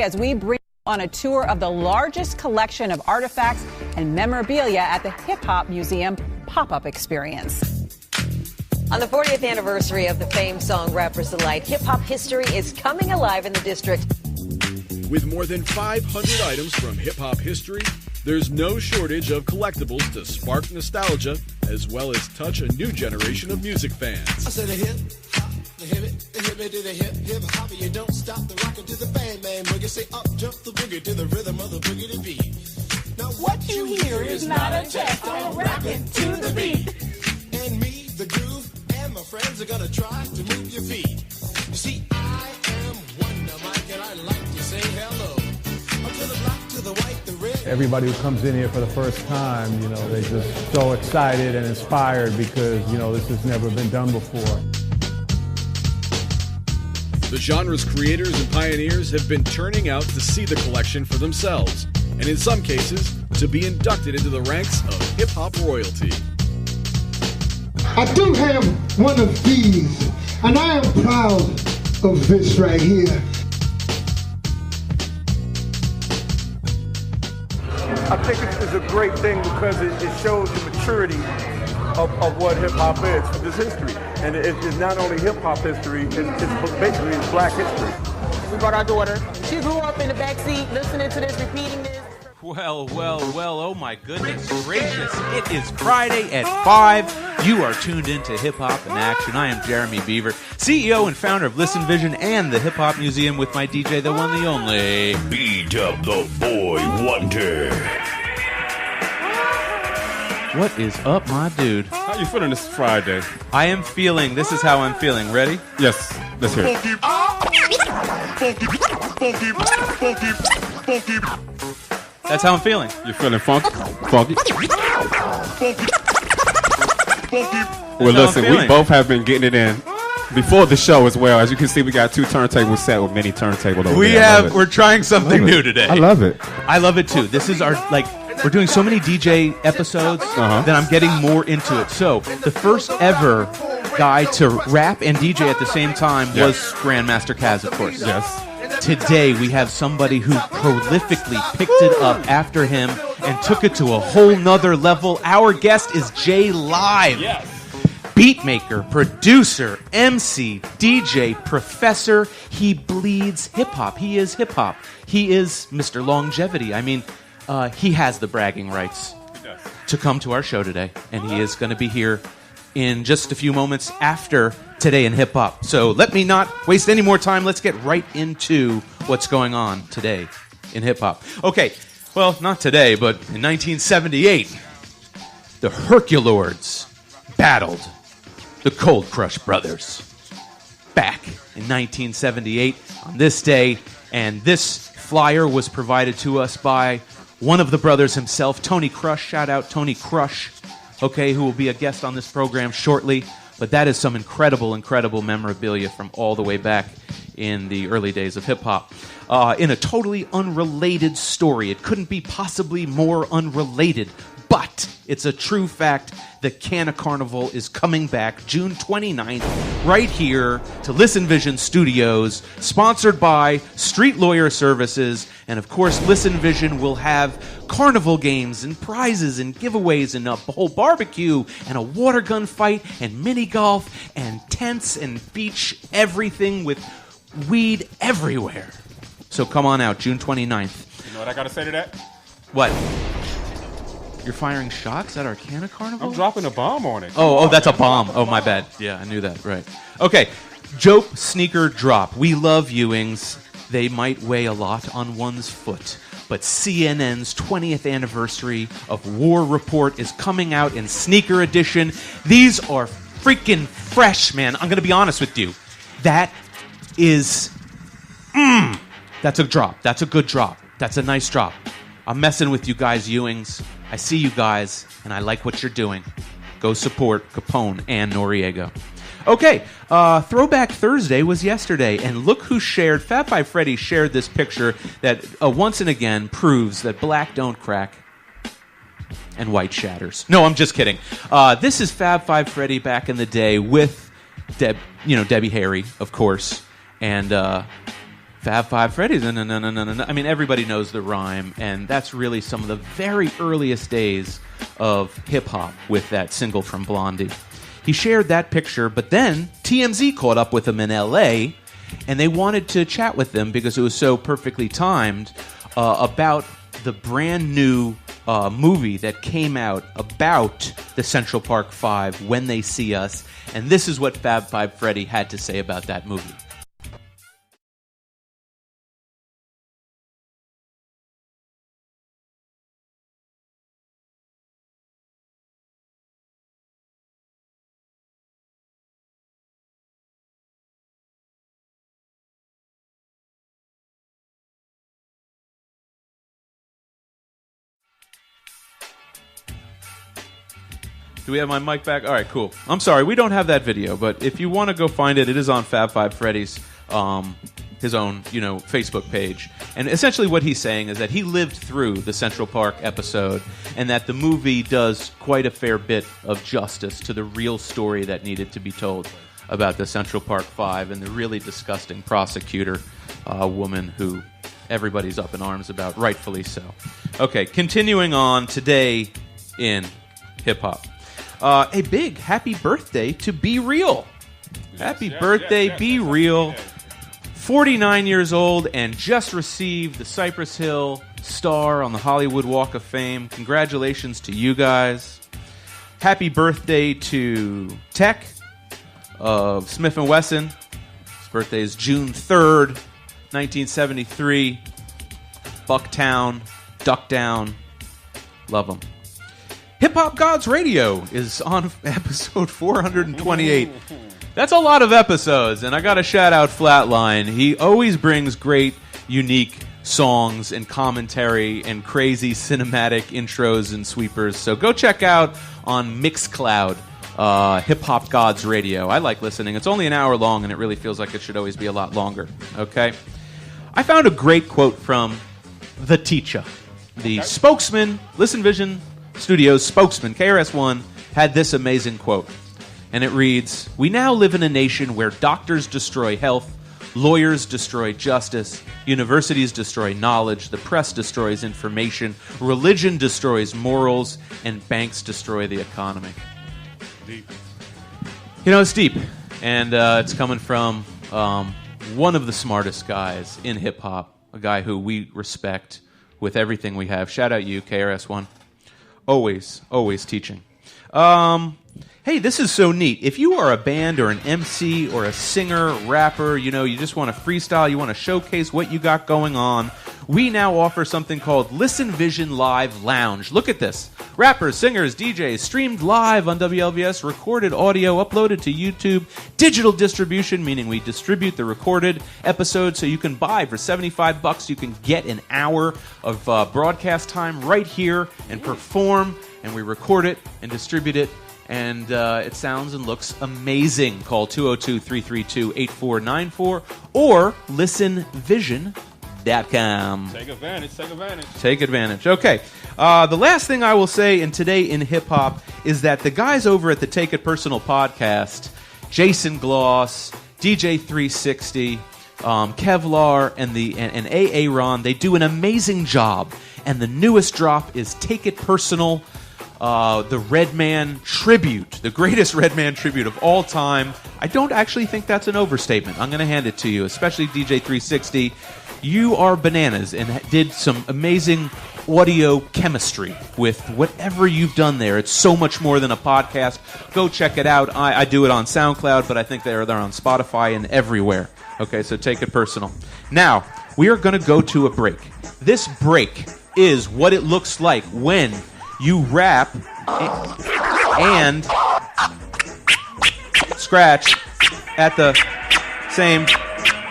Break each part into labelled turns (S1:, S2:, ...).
S1: as we bring on a tour of the largest collection of artifacts and memorabilia at the Hip Hop Museum pop-up experience.
S2: On the 40th anniversary of the famed song Rapper's Delight, hip-hop history is coming alive in the district.
S3: With more than 500 items from hip-hop history, there's no shortage of collectibles to spark nostalgia, as well as touch a new generation of music fans.
S4: I said the hip-hop, the hip to the hip-hop, you don't stop the rockin' to the bang, bang, boogie. Say up, jump the boogie to the rhythm of the boogie to beat. Now what you hear is not a test, I'm rapping to the beat. And me, the groove, and my friends are gonna try to move your feet. You see, I am Wonder Mike, and I like to say hello. Up to the black, to the white, the red.
S5: Everybody who comes in here for the first time, they're just so excited and inspired because, this has never been done before.
S3: The genre's creators and pioneers have been turning out to see the collection for themselves, and in some cases, to be inducted into the ranks of hip-hop royalty.
S6: I do have one of these, and I am proud of this right here.
S7: I think it's a great thing because it shows the maturity of what hip-hop is for this history. And it's not only hip-hop history, it's basically black history.
S8: We brought our daughter. She grew up in the backseat listening to this, repeating this.
S9: Well, oh my goodness gracious. It is Friday at 5. You are tuned into Hip Hop in Action. I am Jeremy Beaver, CEO and founder of Listen Vision and the Hip Hop Museum with my DJ, the one, the only...
S10: B-Dub the Boy Wonder.
S9: What is up, my dude?
S11: How you feeling this Friday?
S9: I am feeling, this is how I'm feeling. Ready?
S11: Yes, let's hear it.
S9: That's how I'm feeling.
S11: You're feeling funky? Well, listen, we both have been getting it in before the show as well. As you can see, we got 2 turntables set with mini turntable over there.
S9: We're trying something new today.
S11: I love it.
S9: I love it too. This is our, we're doing so many DJ episodes that I'm getting more into it. So, the first ever guy to rap and DJ at the same time was Grandmaster Caz, of course.
S11: Yes.
S9: Today, we have somebody who prolifically picked it up after him and took it to a whole nother level. Our guest is Jay Live.
S11: Yes.
S9: Beatmaker, producer, MC, DJ, professor. He bleeds hip-hop. He is hip-hop. He is Mr. Longevity. I mean, he has the bragging rights to come to our show today, and he is going to be here in just a few moments after Today in Hip Hop. So let me not waste any more time. Let's get right into what's going on today in hip hop. Okay, well, not today, but in 1978, the Herculords battled the Cold Crush Brothers. Back in 1978 on this day, and this flyer was provided to us by one of the brothers himself, Tony Crush. Shout out Tony Crush, okay, who will be a guest on this program shortly. But that is some incredible memorabilia from all the way back in the early days of hip-hop. In a totally unrelated story, it couldn't be possibly more unrelated, but it's a true fact. The Canna Carnival is coming back June 29th right here to Listen Vision Studios, sponsored by Street Lawyer Services. And, of course, Listen Vision will have carnival games and prizes and giveaways and a whole barbecue and a water gun fight and mini golf and tents and beach, everything with weed everywhere. So come on out, June 29th.
S11: You know what I got to say to that?
S9: What? You're firing shots at our Canna Carnival?
S11: I'm dropping a bomb on it.
S9: Oh, that's a bomb. Oh, my bad. Yeah, I knew that. Right. Okay. Joke, sneaker, drop. We love Ewings. They might weigh a lot on one's foot. But CNN's 20th anniversary of War Report is coming out in sneaker edition. These are freaking fresh, man. I'm going to be honest with you. That is... That's a drop. That's a good drop. That's a nice drop. I'm messing with you guys, Ewings. I see you guys, and I like what you're doing. Go support Capone and Noriega. Okay, Throwback Thursday was yesterday, and look who shared. Fab Five Freddy shared this picture that once and again proves that black don't crack and white shatters. No, I'm just kidding. This is Fab Five Freddy back in the day with Debbie Harry, of course, and Fab Five Freddy's. No. I mean, everybody knows the rhyme, and that's really some of the very earliest days of hip-hop with that single from Blondie. He shared that picture, but then TMZ caught up with him in L.A., and they wanted to chat with them because it was so perfectly timed about the brand new movie that came out about the Central Park Five, When They See Us, and this is what Fab Five Freddy had to say about that movie. Do we have my mic back? All right, cool. I'm sorry, we don't have that video, but if you want to go find it, it is on Fab Five Freddy's, his own, Facebook page. And essentially what he's saying is that he lived through the Central Park episode, and that the movie does quite a fair bit of justice to the real story that needed to be told about the Central Park Five and the really disgusting prosecutor woman who everybody's up in arms about, rightfully so. Okay, continuing on today in hip-hop. A big happy birthday to Be Real. Happy birthday, Be Real. 49 years old and just received the Cypress Hill star on the Hollywood Walk of Fame. Congratulations to you guys. Happy birthday to Tech of Smith & Wesson. His birthday is June 3rd, 1973. Bucktown, Duckdown. Love him. Hip Hop Gods Radio is on episode 428. That's a lot of episodes, and I got to shout out Flatline. He always brings great, unique songs and commentary and crazy cinematic intros and sweepers. So go check out on Mixcloud, Hip Hop Gods Radio. I like listening. It's only an hour long, and it really feels like it should always be a lot longer. Okay? I found a great quote from The Teacher, the spokesman, Listen Vision Studios spokesman, KRS-One, had this amazing quote. And it reads, "We now live in a nation where doctors destroy health, lawyers destroy justice, universities destroy knowledge, the press destroys information, religion destroys morals, and banks destroy the economy." Deep. It's deep. And it's coming from one of the smartest guys in hip-hop, a guy who we respect with everything we have. Shout out you, KRS-One. Always teaching. Hey, this is so neat. If you are a band or an MC or a singer, rapper, you just want to freestyle, you want to showcase what you got going on, we now offer something called Listen Vision Live Lounge. Look at this. Rappers, singers, DJs, streamed live on WLVS, recorded audio, uploaded to YouTube, digital distribution, meaning we distribute the recorded episode so you can buy for $75. You can get an hour of broadcast time right here and perform, and we record it and distribute it. And it sounds and looks amazing. Call 202-332-8494 or listenvision.com.
S11: Take advantage.
S9: Take advantage. Okay. The last thing I will say in Today in Hip Hop is that the guys over at the Take It Personal podcast, Jason Gloss, DJ 360, Kevlar, and AA Ron, they do an amazing job. And the newest drop is Take It Personal, the Redman tribute, the greatest Redman tribute of all time. I don't actually think that's an overstatement. I'm going to hand it to you, especially DJ 360. You are bananas and did some amazing audio chemistry with whatever you've done there. It's so much more than a podcast. Go check it out. I do it on SoundCloud, but I think they're on Spotify and everywhere. Okay, so Take It Personal. Now, we are going to go to a break. This break is what it looks like when you rap and scratch at the same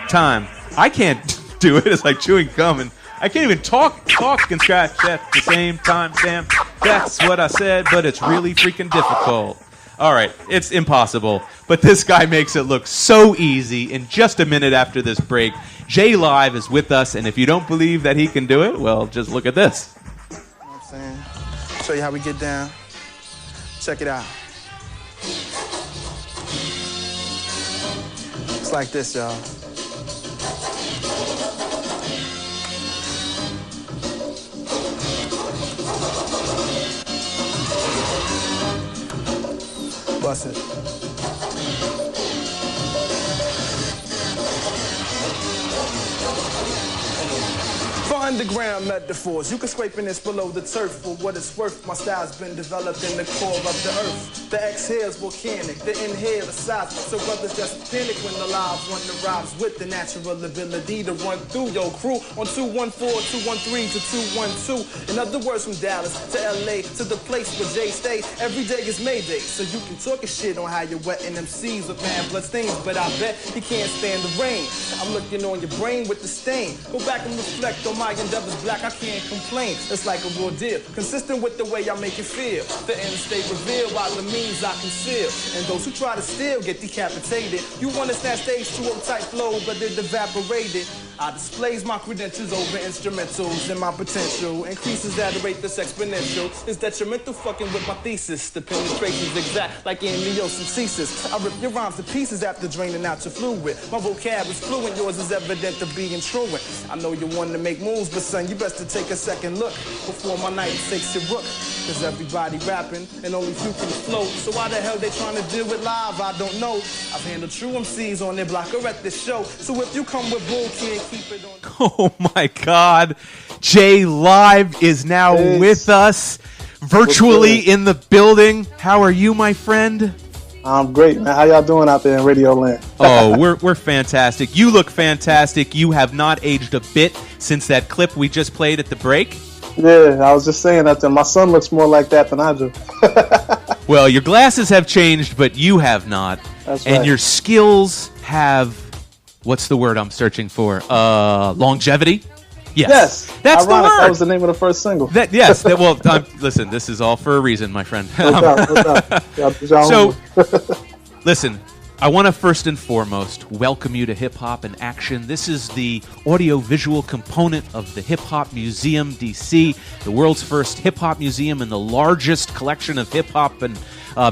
S9: time. I can't do it. It's like chewing gum, and I can't even talk and scratch at the same time, Sam. That's what I said, but it's really freaking difficult. All right, it's impossible, but this guy makes it look so easy. In just a minute after this break, J Live is with us, and if you don't believe that he can do it, well, just look at this.
S12: You know what I'm saying? Show you how we get down. Check it out. It's like this, y'all. That's it. Underground metaphors, you can scrape in this below the turf. For what it's worth, my style's been developed in the core of the earth. The exhale's volcanic, the inhale is seismic. So brothers just panic when the lives run the rhymes with the natural ability to run through your crew on 214, 213 to 212. In other words, from Dallas to LA to the place where Jay stay, every day is Mayday. So you can talk a shit on how you're wetting them seas with man blood stains, but I bet he can't stand the rain. I'm looking on your brain with the stain. Go back and reflect on my endeavors, black, I can't complain. It's like a raw deal, consistent with the way I make you feel. The end state revealed by the means I conceal. And those who try to steal get decapitated. You wanna snatch stage 2 type flow, but it evaporated. I displays my credentials over instrumentals, and my potential increases at a rate that's exponential. It's detrimental fucking with my thesis. The penetration's exact like amniocentesis. I rip your rhymes to pieces after draining out your fluid. My vocab is fluent, yours is evident to be intruent. I know you want to make moves, but son, you best to take a second look before my night takes your rook. Cause everybody rapping and only few can float. So why the hell they trying to deal with live? I don't know. I've handled true MCs on their blocker at this show. So if you come with bull, can't keep it on.
S9: Oh my God. Jay Live is now with us, virtually in the building. How are you, my friend?
S13: I'm great, man. How y'all doing out there in Radio Land?
S9: Oh, we're fantastic. You look fantastic. You have not aged a bit since that clip we just played at the break.
S13: Yeah, I was just saying that. My son looks more like that than I do.
S9: Well, your glasses have changed, but you have not.
S13: That's
S9: and
S13: right.
S9: your skills have, what's the word I'm searching for? Longevity? Yes. That's
S13: Ironic,
S9: the word.
S13: That was the name of the first single.
S9: Listen, this is all for a reason, my friend.
S13: So,
S9: listen, I want to first and foremost welcome you to Hip Hop in Action. This is the audio-visual component of the Hip Hop Museum DC, the world's first hip hop museum and the largest collection of hip hop and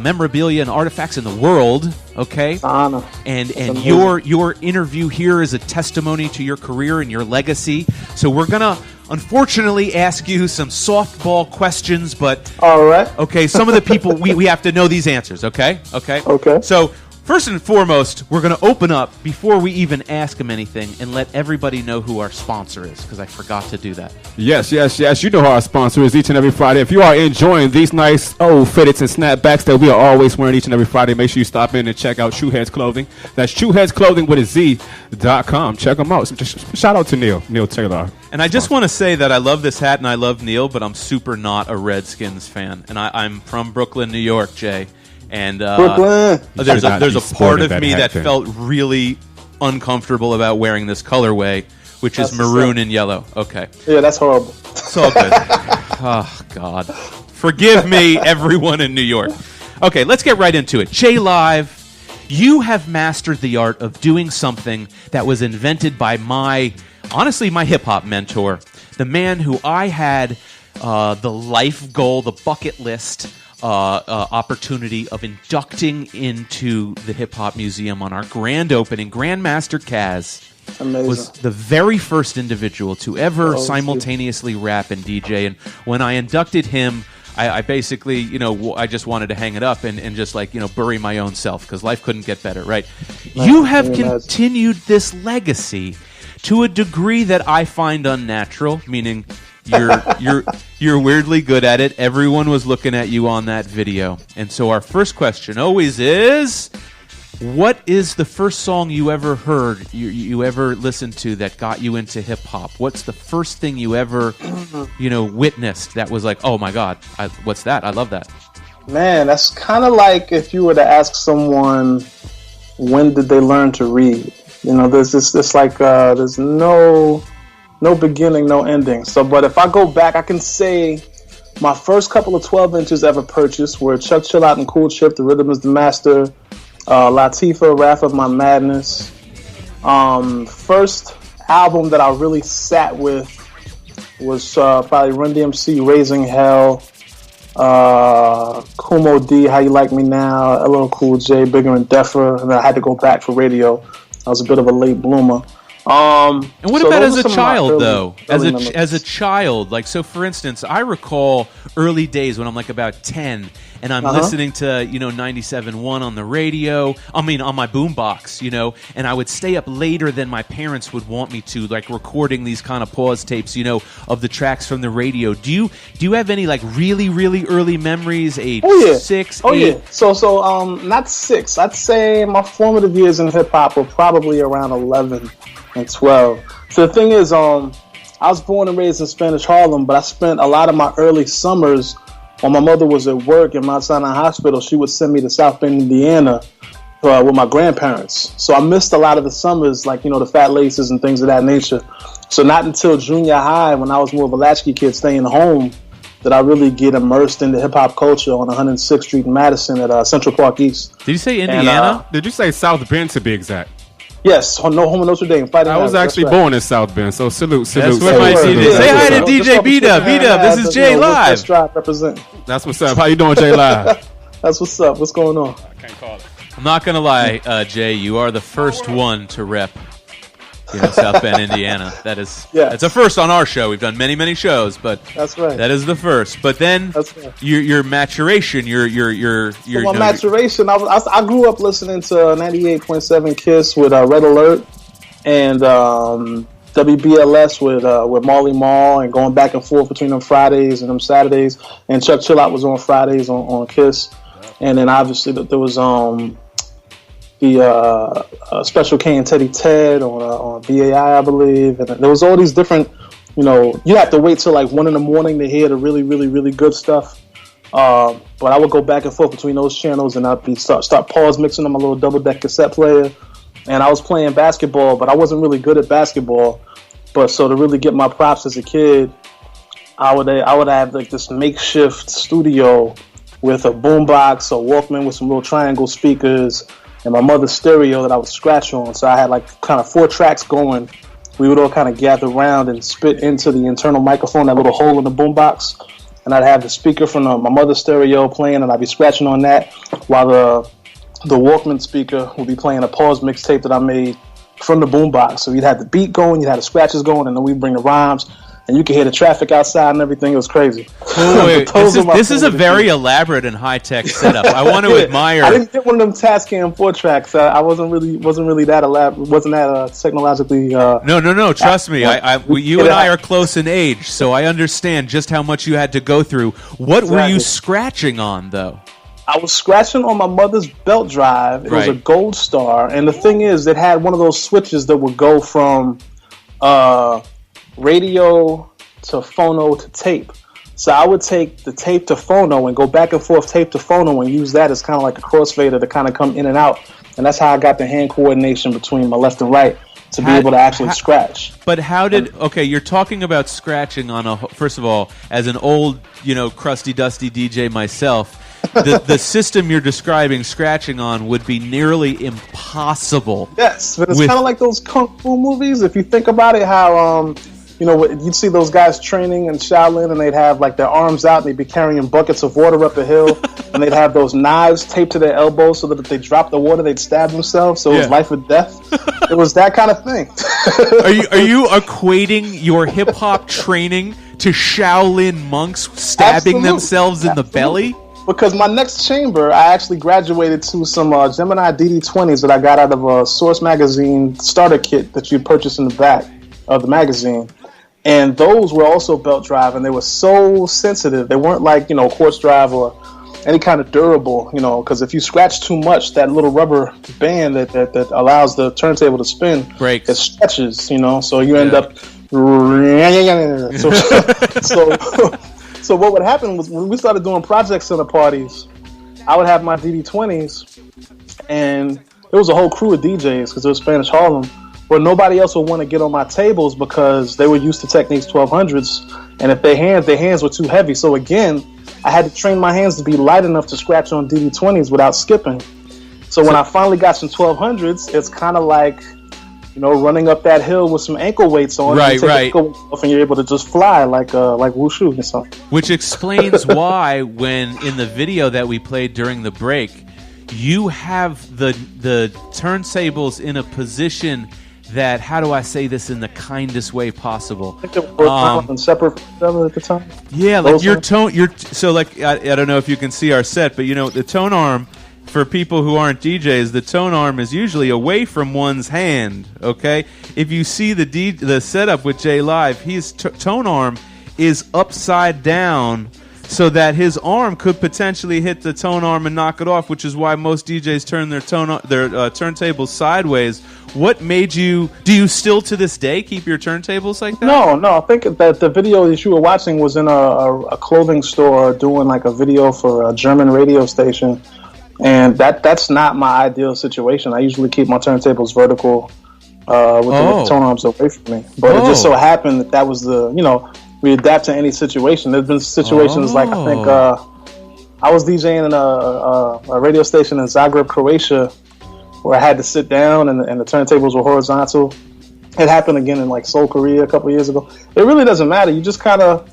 S9: memorabilia and artifacts in the world. Okay,
S13: honor.
S9: And your interview here is a testimony to your career and your legacy. So we're gonna unfortunately ask you some softball questions, but
S13: all right.
S9: Okay, some of the people we have to know these answers. Okay. So first and foremost, we're going to open up before we even ask them anything and let everybody know who our sponsor is, because I forgot to do that.
S11: Yes. You know who our sponsor is each and every Friday. If you are enjoying these nice old fitteds and snapbacks that we are always wearing each and every Friday, make sure you stop in and check out Shoeheads Clothing. That's shoeheadsclothing with a Z.com. Check them out. Shout out to Neil Taylor.
S9: And I just want to say that I love this hat and I love Neil, but I'm super not a Redskins fan. And I'm from Brooklyn, New York, Jay. And there's a part of me that felt really uncomfortable about wearing this colorway, which is maroon and yellow. Okay.
S13: Yeah, that's horrible.
S9: It's all good. Oh, God. Forgive me, everyone in New York. Okay, let's get right into it. Jay Live, you have mastered the art of doing something that was invented by my hip-hop mentor, the man who I had the life goal, the bucket list opportunity of inducting into the Hip Hop Museum on our grand opening. Grandmaster Caz was the very first individual to ever simultaneously rap and DJ. And when I inducted him, I basically, I just wanted to hang it up and just bury my own self because life couldn't get better, right? You have continued this legacy to a degree that I find unnatural, meaning you're weirdly good at it. Everyone was looking at you on that video. And so our first question always is, what is the first song you ever heard, you ever listened to that got you into hip hop? What's the first thing you ever, witnessed that was like, oh my God, what's that? I love that.
S13: Man, that's kind of like if you were to ask someone, when did they learn to read? There's no beginning, no ending. So, but if I go back, I can say my first couple of 12 inches ever purchased were Chuck Chill Out and Cool Trip, The Rhythm is the Master, Latifah, Wrath of My Madness. First album that I really sat with was probably Run DMC, Raising Hell, Kumo D, How You Like Me Now, LL Cool J, Bigger and Deffer, and then I had to go back for radio. I was a bit of a late bloomer.
S9: And what
S13: so
S9: about
S13: those
S9: as
S13: are
S9: a
S13: some of my
S9: child, though?
S13: early memories.
S9: As a child, like, so for instance, I recall early days when I'm like about 10, and I'm listening to 97.1 on the radio. I mean, on my boombox, and I would stay up later than my parents would want me to, like recording these kind of pause tapes, of the tracks from the radio. Do you have any like really really early memories? Age 6, 8?
S13: Yeah. So not 6. I'd say my formative years in hip hop were probably around 11 and 12. So the thing is, I was born and raised in Spanish Harlem, but I spent a lot of my early summers when my mother was at work in Mount Sinai Hospital. She would send me to South Bend, Indiana with my grandparents. So I missed a lot of the summers, like, the Fat Laces and things of that nature. So not until junior high, when I was more of a latchkey kid staying home, did I really get immersed into hip-hop culture on 106th Street in Madison at Central Park East.
S9: Did you say Indiana?
S11: Did you say South Bend, to be exact?
S13: Yes, home of Notre Dame.
S11: I was actually born in South Bend, so salute.
S9: That's where my DJ. Say hi to DJ B-Dub. B-Dub, this is Jay Live.
S13: Represent.
S11: That's what's up. How you doing, Jay Live?
S13: That's what's up. What's going on?
S11: I can't call it.
S9: I'm not going to lie, Jay, you are the first one to rep South Bend, Indiana. That's a first on our show. We've done many, many shows, but
S13: that's right.
S9: That is the first. But then your maturation,
S13: my maturation. I grew up listening to 98.7 Kiss with Red Alert and WBLS with Marley Marl, and going back and forth between them Fridays and them Saturdays. And Chuck Chillout was on Fridays on Kiss, and then obviously there was the Special K and Teddy Ted on BAI, I believe, and there was all these different, you have to wait till like 1 a.m. to hear the really, really, really good stuff. But I would go back and forth between those channels, and I'd start pause mixing on my little double deck cassette player. And I was playing basketball, but I wasn't really good at basketball. But so to really get my props as a kid, I would have like this makeshift studio with a boombox, a Walkman with some little triangle speakers, and my mother's stereo that I would scratch on. So I had like kind of 4 tracks going. We would all kind of gather around and spit into the internal microphone, that little hole in the boombox. And I'd have the speaker from my mother's stereo playing, and I'd be scratching on that while the Walkman speaker would be playing a pause mixtape that I made from the boombox. So you'd have the beat going, you'd have the scratches going, and then we'd bring the rhymes. And you could hear the traffic outside and everything. It was crazy.
S9: Wait, this is a very elaborate and high-tech setup. I want to admire.
S13: I didn't get one of them Tascam 4 tracks. I wasn't really that elaborate. Wasn't that technologically?
S9: No. Trust me. You and I are close in age, so I understand just how much you had to go through. What were you scratching on, though?
S13: I was scratching on my mother's belt drive. It was a Gold Star, and the thing is, it had one of those switches that would go from radio to phono to tape. So I would take the tape to phono and go back and forth tape to phono and use that as kind of like a crossfader to kind of come in and out. And that's how I got the hand coordination between my left and right to be able to actually scratch.
S9: But how did... Okay, you're talking about scratching on a... First of all, as an old, crusty, dusty DJ myself, the system you're describing scratching on would be nearly impossible.
S13: Yes, but it's kind of like those kung fu movies. If you think about it, how... you'd see those guys training in Shaolin, and they'd have like their arms out, and they'd be carrying buckets of water up a hill, and they'd have those knives taped to their elbows so that if they dropped the water, they'd stab themselves. So it was life or death. It was that kind of thing.
S9: Are you equating your hip hop training to Shaolin monks stabbing themselves in the belly?
S13: Because my next chamber, I actually graduated to some Gemini DD20s that I got out of a Source magazine starter kit that you purchased in the back of the magazine. And those were also belt drive, and they were so sensitive. They weren't like, quartz drive or any kind of durable, because if you scratch too much, that little rubber band that allows the turntable to spin
S9: breaks.
S13: It stretches, so you end up... So what would happen was when we started doing project center parties, I would have my DD20s, and there was a whole crew of DJs, because it was Spanish Harlem, where nobody else would want to get on my tables because they were used to Technics 1200s, and if their hands were too heavy. So again, I had to train my hands to be light enough to scratch on DD20s without skipping. So when I finally got some 1200s, it's kind of like, running up that hill with some ankle weights on,
S9: right.
S13: And you're able to just fly like wushu or something.
S9: Which explains why, when in the video that we played during the break, you have the turntables in a position that, how do I say this in the kindest way possible?
S13: I think they were separate from each other at the time.
S9: Yeah, like your tone, so like I don't know if you can see our set, but the tone arm for people who aren't DJs, the tone arm is usually away from one's hand. Okay, if you see the setup with Jay Live, his tone arm is upside down, so that his arm could potentially hit the tone arm and knock it off, which is why most DJs turn their turntables sideways. What made you? Do you still to this day keep your turntables like that?
S13: No. I think that the video that you were watching was in a clothing store doing like a video for a German radio station, and that's not my ideal situation. I usually keep my turntables vertical with the tone arms away from me. But it just so happened that was we adapt to any situation. There's been situations like I think I was DJing in a radio station in Zagreb, Croatia, where I had to sit down and the turntables were horizontal. It happened again in like Seoul, Korea a couple years ago. It really doesn't matter. You just kind of...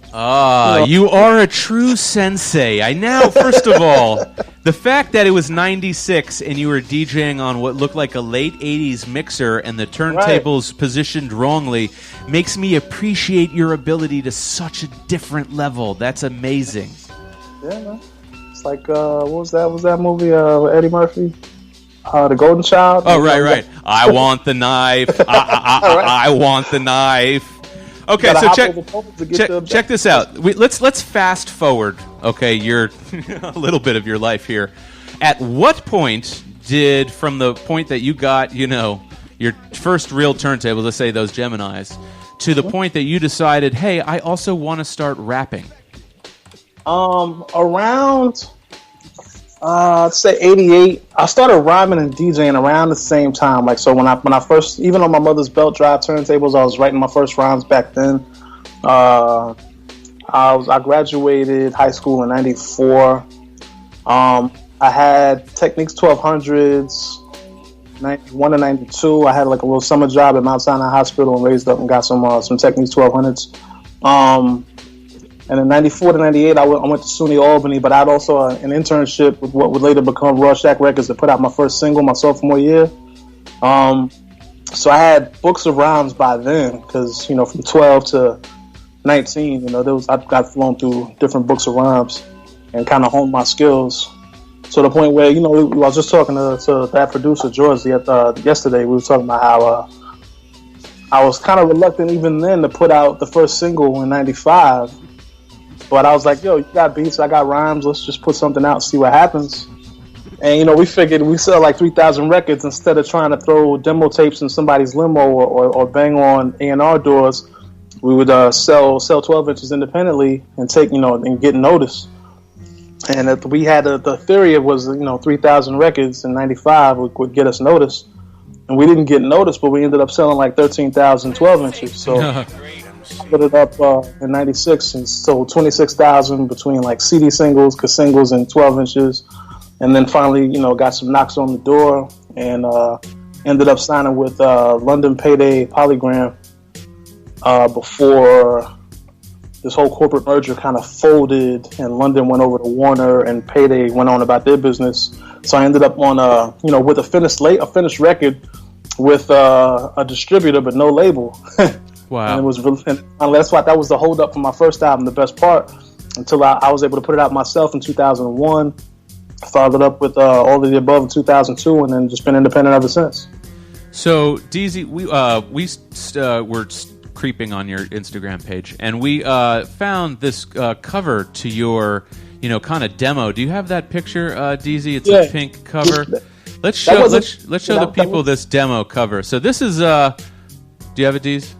S9: you are a true sensei. I now, first of all, the fact that it was 96 and you were DJing on what looked like a late 80s mixer and the turntables positioned wrongly makes me appreciate your ability to such a different level. That's amazing.
S13: Yeah, man. It's like, what was that? Was that movie with Eddie Murphy? The Golden Child.
S9: Oh, right. I want the knife. I want the knife. Okay, so check this out. Let's fast forward. Okay, a little bit of your life here. At what point from the point that you got, your first real turntable, let's say those Geminis, to the point that you decided, hey, I also want to start rapping?
S13: Around... I'd say 88. I started rhyming and DJing around the same time. Like, so when I first, even on my mother's belt drive turntables, I was writing my first rhymes back then. I graduated high school in 94. I had Technics 1200s, 91 and 92. I had like a little summer job at Mount Sinai Hospital and raised up and got some Technics 1200s. And in 94 to 98, I went to SUNY Albany, but I had also an internship with what would later become Rorschach Records to put out my first single my sophomore year. So I had books of rhymes by then, because, from 12 to 19, I got flown through different books of rhymes and kind of honed my skills to the point where, I was just talking to that producer, George, yesterday. We were talking about how I was kind of reluctant even then to put out the first single in 95. But I was like, yo, you got beats, I got rhymes, let's just put something out and see what happens. And, we figured we sell like 3,000 records instead of trying to throw demo tapes in somebody's limo or bang on A&R doors. We would sell 12 inches independently and take, and get noticed. And we had the theory was, 3,000 records in 95 would get us noticed. And we didn't get noticed, but we ended up selling like 13,000 12 inches. So... put it up in 96 and sold 26,000 between like CD singles, singles, and 12 inches. And then finally, got some knocks on the door and ended up signing with London Payday Polygram before this whole corporate merger kind of folded and London went over to Warner and Payday went on about their business. So I ended up on with a finished record with a distributor but no label.
S9: Wow.
S13: And that's why that was the hold up for my first album, the best part, until I was able to put it out myself in 2001. Followed up with All of the Above in 2002, and then just been independent ever since.
S9: So, DZ, we were creeping on your Instagram page, and we found this cover to your, kind of demo. Do you have that picture, DZ? It's a pink cover. Let's show the people this demo cover. So this is. Do you have it, DZ?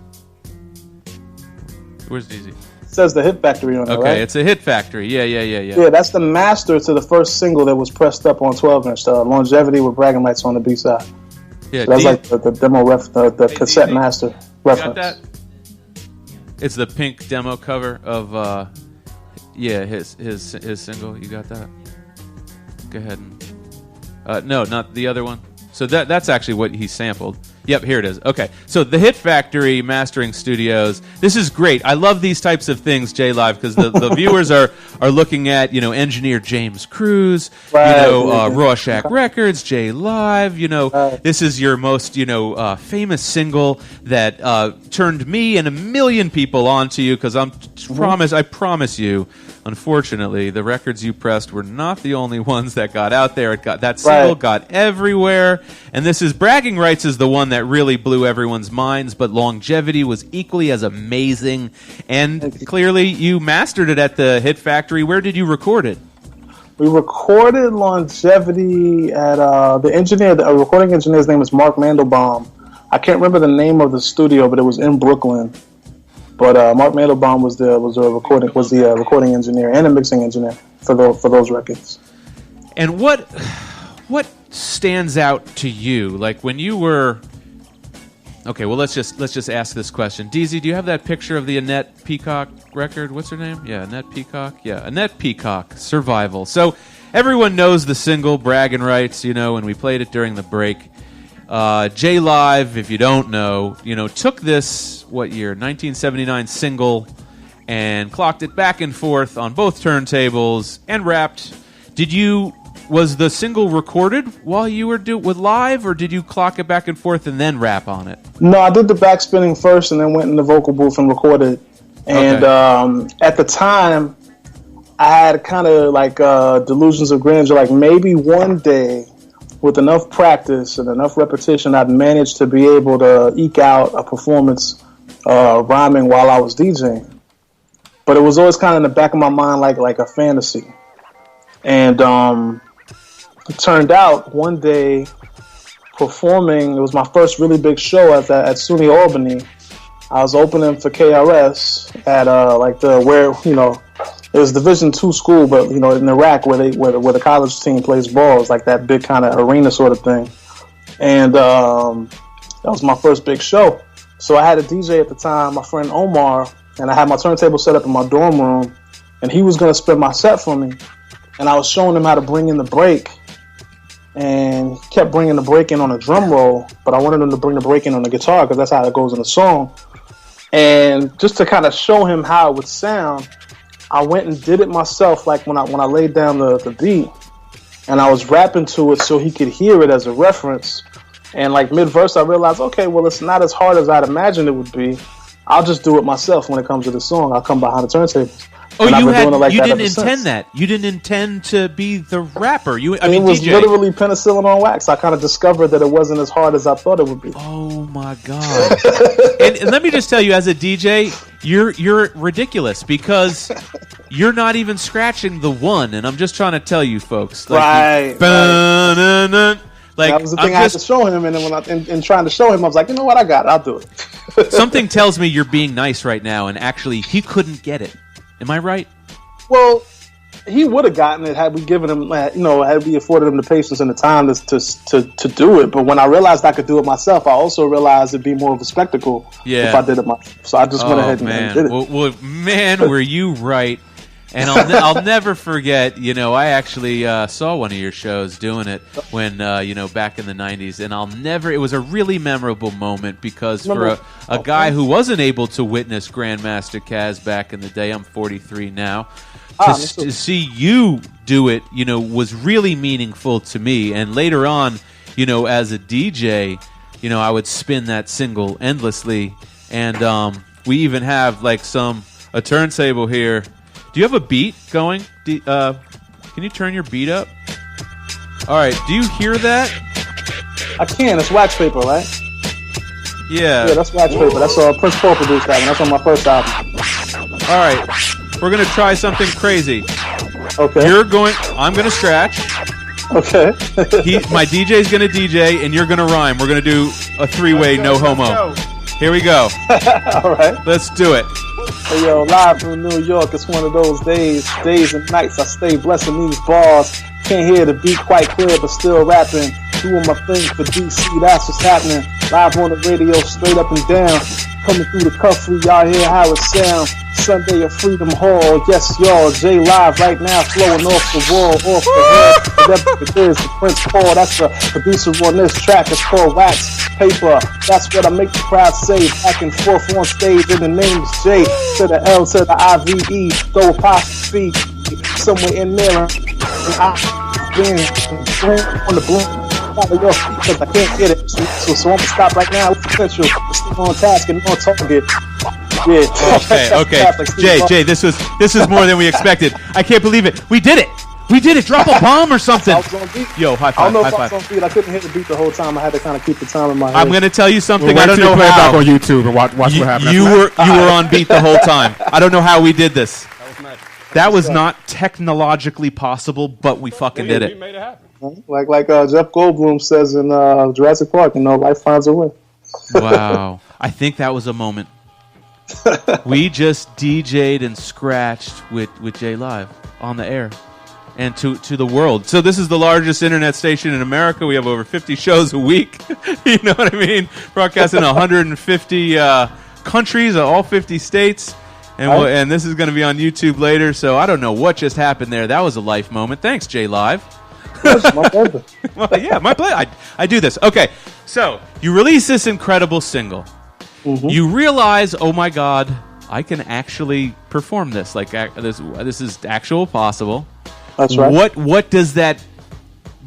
S9: Where's DZ?
S13: It says the Hit Factory on it,
S9: okay,
S13: right?
S9: It's a Hit Factory. Yeah.
S13: Yeah, that's the master to the first single that was pressed up on 12-inch, Longevity with Bragging Rights on the B-side.
S9: Yeah,
S13: so that's like the demo the cassette DZ. Master reference.
S9: Got that? It's the pink demo cover of his single. You got that? Go ahead and no, not the other one. So that's actually what he sampled. Yep, here it is. Okay, so the Hit Factory Mastering Studios. This is great. I love these types of things, J Live, because the viewers are looking at engineer James Cruz, Rorschach Records, J Live. This is your most famous single that turned me and a million people onto you. Because I promise you. Unfortunately, the records you pressed were not the only ones that got out there. That single got everywhere. And this is Bragging Rights is the one that really blew everyone's minds, but Longevity was equally as amazing. And clearly, you mastered it at the Hit Factory. Where did you record it?
S13: We recorded Longevity at the recording engineer's name is Mark Mandelbaum. I can't remember the name of the studio, but it was in Brooklyn. But Mark Mandelbaum was the recording engineer and a mixing engineer for those records.
S9: And what stands out to you, like when you were? Okay, well let's just ask this question. DZ, do you have that picture of the Annette Peacock record? What's her name? Yeah, Annette Peacock. Yeah, Annette Peacock, Survival. So everyone knows the single Bragging Rights, and we played it during the break. J Live, if you don't know, took this, what year, 1979 single, and clocked it back and forth on both turntables and rapped. Was the single recorded while you were with live, or did you clock it back and forth and then rap on it?
S13: No, I did the backspinning first and then went in the vocal booth and recorded. And at the time, I had kind of like delusions of grandeur, like maybe one day, with enough practice and enough repetition, I'd managed to be able to eke out a performance rhyming while I was DJing. But it was always kind of in the back of my mind like a fantasy. And it turned out one day performing, it was my first really big show at SUNY Albany. I was opening for KRS at it was Division II school, but in Iraq where the college team plays ball, it's like that big kind of arena sort of thing. And that was my first big show. So I had a DJ at the time, my friend Omar, and I had my turntable set up in my dorm room, and he was going to spin my set for me. And I was showing him how to bring in the break, and he kept bringing the break in on a drum roll, but I wanted him to bring the break in on the guitar because that's how it goes in the song. And just to kind of show him how it would sound, I went and did it myself, like when I laid down the beat, and I was rapping to it so he could hear it as a reference. And like mid-verse, I realized, okay, well, it's not as hard as I'd imagined it would be. I'll just do it myself when it comes to the song. I'll come behind the turntables.
S9: Oh, you didn't intend that. You didn't intend to be the rapper. It
S13: was DJ. Literally penicillin on wax. I kind of discovered that it wasn't as hard as I thought it would be.
S9: Oh my god! and let me just tell you, as a DJ, you're ridiculous because you're not even scratching the one. And I'm just trying to tell you, folks,
S13: right. Like, that was the thing I had to show him, and then in trying to show him, I was like, you know what, I got it. I'll do it.
S9: Something tells me you're being nice right now, and actually, he couldn't get it. Am I right?
S13: Well, he would have gotten it had we given him, had we afforded him the patience and the time to do it. But when I realized I could do it myself, I also realized it'd be more of a spectacle if I did it myself. So I just went ahead and did it.
S9: Well, man, were you right? And I'll never forget, I actually saw one of your shows doing it when, back in the 90s. And it was a really memorable moment because for a guy who wasn't able to witness Grandmaster Caz back in the day, I'm 43 now, to see you do it, was really meaningful to me. And later on, as a DJ, I would spin that single endlessly. And we even have a turntable here. Do you have a beat going? Can you turn your beat up? All right. Do you hear that?
S13: I can. It's wax paper, right?
S9: Yeah.
S13: Yeah, that's wax paper. That's Prince Paul produced that one. That's on my first album.
S9: All right. We're going to try something crazy.
S13: Okay.
S9: I'm going to scratch.
S13: Okay.
S9: My DJ's going to DJ, and you're going to rhyme. We're going to do a three-way no homo. Here we go.
S13: All right.
S9: Let's do it.
S13: Hey, yo, live from New York, it's one of those days and nights I stay blessing these bars. Can't hear the beat quite clear, but still rapping. Doing my thing for DC, that's what's happening. Live on the radio, straight up and down. Coming through the cuffley, y'all hear how it sound. Sunday at Freedom Hall, yes y'all, J Live right now flowing off the wall, off the head. Whatever it is, the Prince Paul, that's the producer on this track, it's called Wax Paper. That's what I make the crowd say, back and forth on stage, and the name is J, to the L to the I-V-E, go apostrophe, somewhere in there, and I've been on the bloom. Because I can't get it, so I'm gonna stop right now. Potential, stick on task and on target. Yeah.
S9: Okay. Jay, this is more than we expected. I can't believe it. We did it. Drop a bomb or something. Yo, high five.
S13: I don't know if I was on beat. I couldn't hit the beat the whole time. I had to kind of keep the time in my head.
S9: I'm going to tell you something.
S11: I
S9: don't know
S11: play
S9: how.
S11: Back on YouTube and watch what happened.
S9: You were on beat the whole time. I don't know how we did this. That was not technologically possible, but we fucking did it.
S11: We made it happen.
S13: Like Jeff Goldblum says in Jurassic Park, life finds a way.
S9: Wow. I think that was a moment. We just DJ'd and scratched with J Live on the air and to the world. So this is the largest internet station in America. We have over 50 shows a week. You know what I mean? Broadcasting in 150 countries, all 50 states. And this is going to be on YouTube later. So I don't know what just happened there. That was a life moment. Thanks, J Live.
S13: My pleasure.
S9: Well, yeah, my pleasure. I do this. Okay, so you release this incredible single. Mm-hmm. You realize, oh my God, I can actually perform this. Like this is actual possible.
S13: That's right.
S9: What does that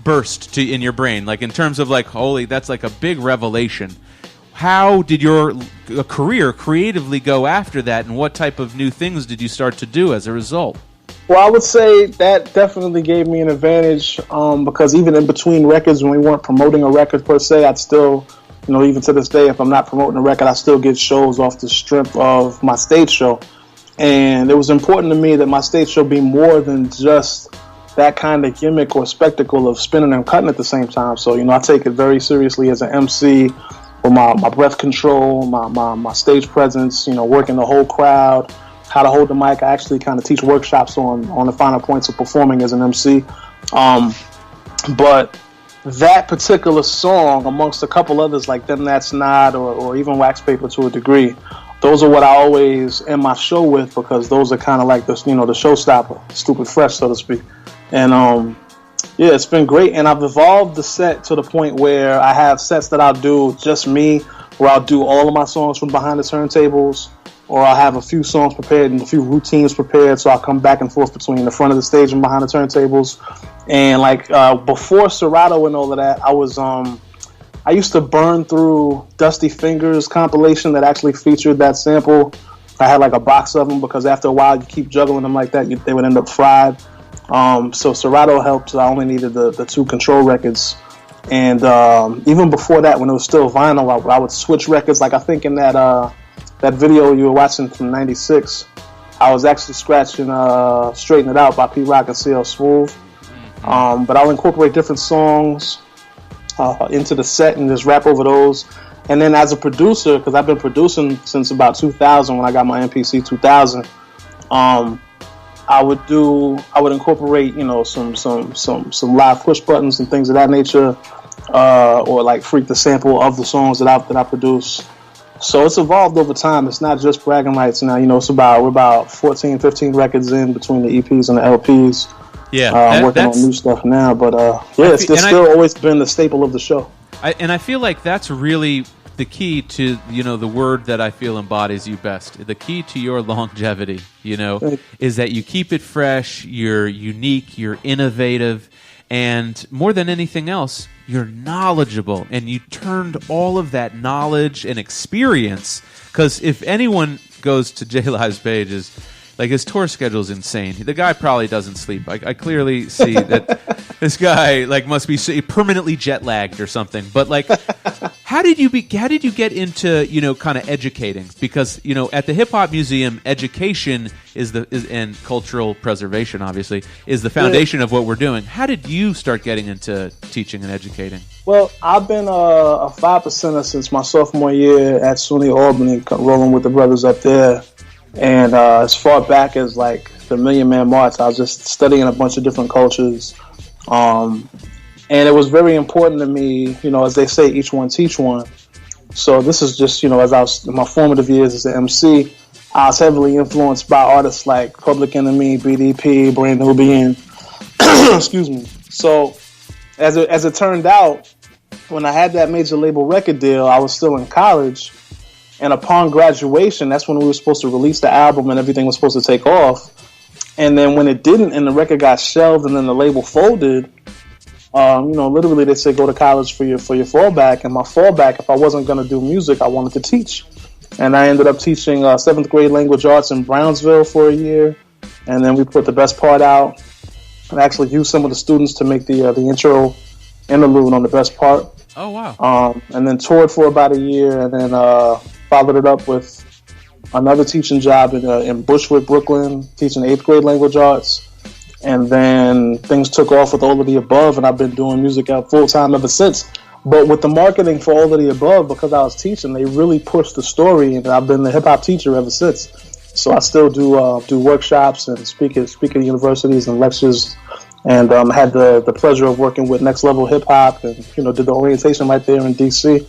S9: burst in your brain? Like in terms of like, holy, that's like a big revelation. How did your career creatively go after that, and what type of new things did you start to do as a result?
S13: Well, I would say that definitely gave me an advantage because even in between records, when we weren't promoting a record per se, I'd still, even to this day, if I'm not promoting a record, I still get shows off the strip of my stage show. And it was important to me that my stage show be more than just that kind of gimmick or spectacle of spinning and cutting at the same time. So, I take it very seriously as an MC with my breath control, my stage presence, working the whole crowd, how to hold the mic. I actually kind of teach workshops on the finer points of performing as an MC. But that particular song, amongst a couple others like Them That's Not or even Wax Paper to a degree, those are what I always end my show with because those are kind of like the showstopper, stupid fresh, so to speak. And it's been great. And I've evolved the set to the point where I have sets that I'll do just me, where I'll do all of my songs from behind the turntables, or I'll have a few songs prepared and a few routines prepared, so I'll come back and forth between the front of the stage and behind the turntables. And before Serato and all of that, I used to burn through Dusty Fingers compilation that actually featured that sample. I had a box of them because after a while you keep juggling them like that, they would end up fried. So Serato helped. I only needed the 2 control records. And even before that, when it was still vinyl, I would switch records. Like I think in that video you were watching from '96, I was actually scratching Straighten It Out by Pete Rock and CL Smooth. But I'll incorporate different songs into the set and just rap over those. And then as a producer, because I've been producing since about 2000 when I got my MPC 2000, I would incorporate some live push buttons and things of that nature, or freak the sample of the songs that I produce. So it's evolved over time. It's not just bragging rights now. We're about 14, 15 records in between the EPs and the LPs.
S9: Yeah,
S13: I'm working on new stuff now, but it's still always been the staple of the show.
S9: I feel like that's really the key to the word that I feel embodies you best. The key to your longevity, is that you keep it fresh. You're unique. You're innovative. And more than anything else, you're knowledgeable, and you turned all of that knowledge and experience. Because if anyone goes to J Live's page, his tour schedule is insane. The guy probably doesn't sleep. I clearly see that this guy must be permanently jet lagged or something. But how did you get into kind of educating? Because at the Hip Hop Museum, education is and cultural preservation obviously is the foundation of what we're doing. How did you start getting into teaching and educating?
S13: Well, I've been a 5%er since my sophomore year at SUNY Albany, rolling with the brothers up there. And as far back as the Million Man March, I was just studying a bunch of different cultures. And it was very important to me, as they say, each one teach one. So this is just, as I was in my formative years as an MC, I was heavily influenced by artists like Public Enemy, BDP, Brand Nubian. Excuse me. So as it turned out, when I had that major label record deal, I was still in college. And upon graduation, that's when we were supposed to release the album and everything was supposed to take off. And then when it didn't and the record got shelved and then the label folded, literally they said go to college for your fallback. And my fallback, if I wasn't going to do music, I wanted to teach. And I ended up teaching 7th grade language arts in Brownsville for a year. And then we put The Best Part out and actually used some of the students to make the intro interlude on The Best Part.
S9: Oh, wow.
S13: And then toured for about a year and then followed it up with another teaching job in Bushwick, Brooklyn, teaching 8th grade language arts. And then things took off with All of the Above, and I've been doing music out full-time ever since. But with the marketing for All of the Above, because I was teaching, they really pushed the story, and I've been the hip-hop teacher ever since. So I still do workshops and speak at universities and lectures, and had the pleasure of working with Next Level Hip Hop, and did the orientation right there in DC.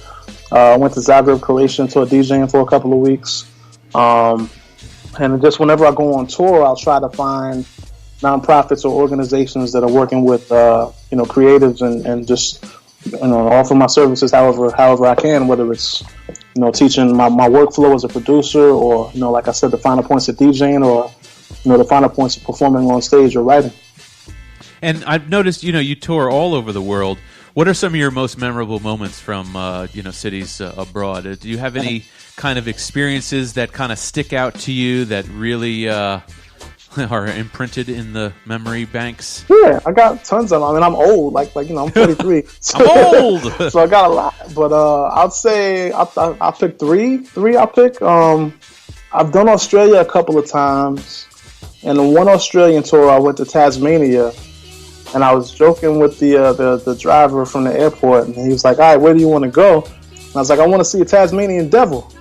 S13: Went to Zagreb, Croatia, and taught DJing for a couple of weeks. And just whenever I go on tour, I'll try to find nonprofits or organizations that are working with creatives and just offer my services however I can, whether it's teaching my workflow as a producer, or like I said, the finer points of DJing, or the finer points of performing on stage or writing.
S9: And I've noticed you tour all over the world. What are some of your most memorable moments from cities abroad? Do you have any kind of experiences that kind of stick out to you that really are imprinted in the memory banks?
S13: Yeah, I got tons of them. I mean, I'm old, I'm 43.
S9: I'm old,
S13: so I got a lot. But I'd say I'll pick three. I'll pick. I've done Australia a couple of times, and in one Australian tour, I went to Tasmania, and I was joking with the driver from the airport, and he was like, "All right, where do you want to go?" And I was like, "I want to see a Tasmanian devil."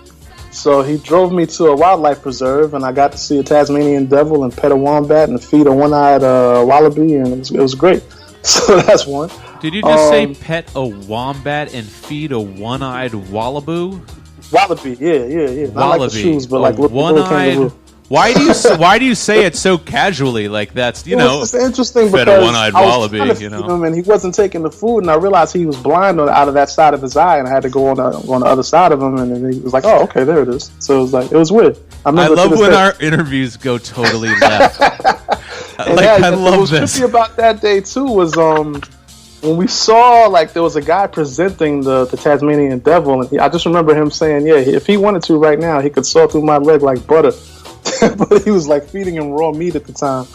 S13: So he drove me to a wildlife preserve, and I got to see a Tasmanian devil and pet a wombat and feed a one-eyed wallaby, and it was great. So that's one.
S9: Did you just say pet a wombat and feed a one-eyed wallaboo?
S13: Wallaby, yeah. Not
S9: Wallaby,
S13: like the shoes, but like
S9: one-eyed. Why do you say it so casually? Like that's
S13: It's just interesting
S9: fed
S13: because
S9: a one-eyed
S13: I was
S9: wallaby,
S13: trying to feed him and he wasn't taking the food, and I realized he was blind out of that side of his eye, and I had to go on the other side of him, and then he was like, "Oh, okay, there it is." So it was weird.
S9: I love when our interviews go I love this.
S13: What was trippy about that day too was when we saw there was a guy presenting the Tasmanian devil, and I just remember him saying, "Yeah, if he wanted to right now, he could saw through my leg like butter." But he was feeding him raw meat at the time,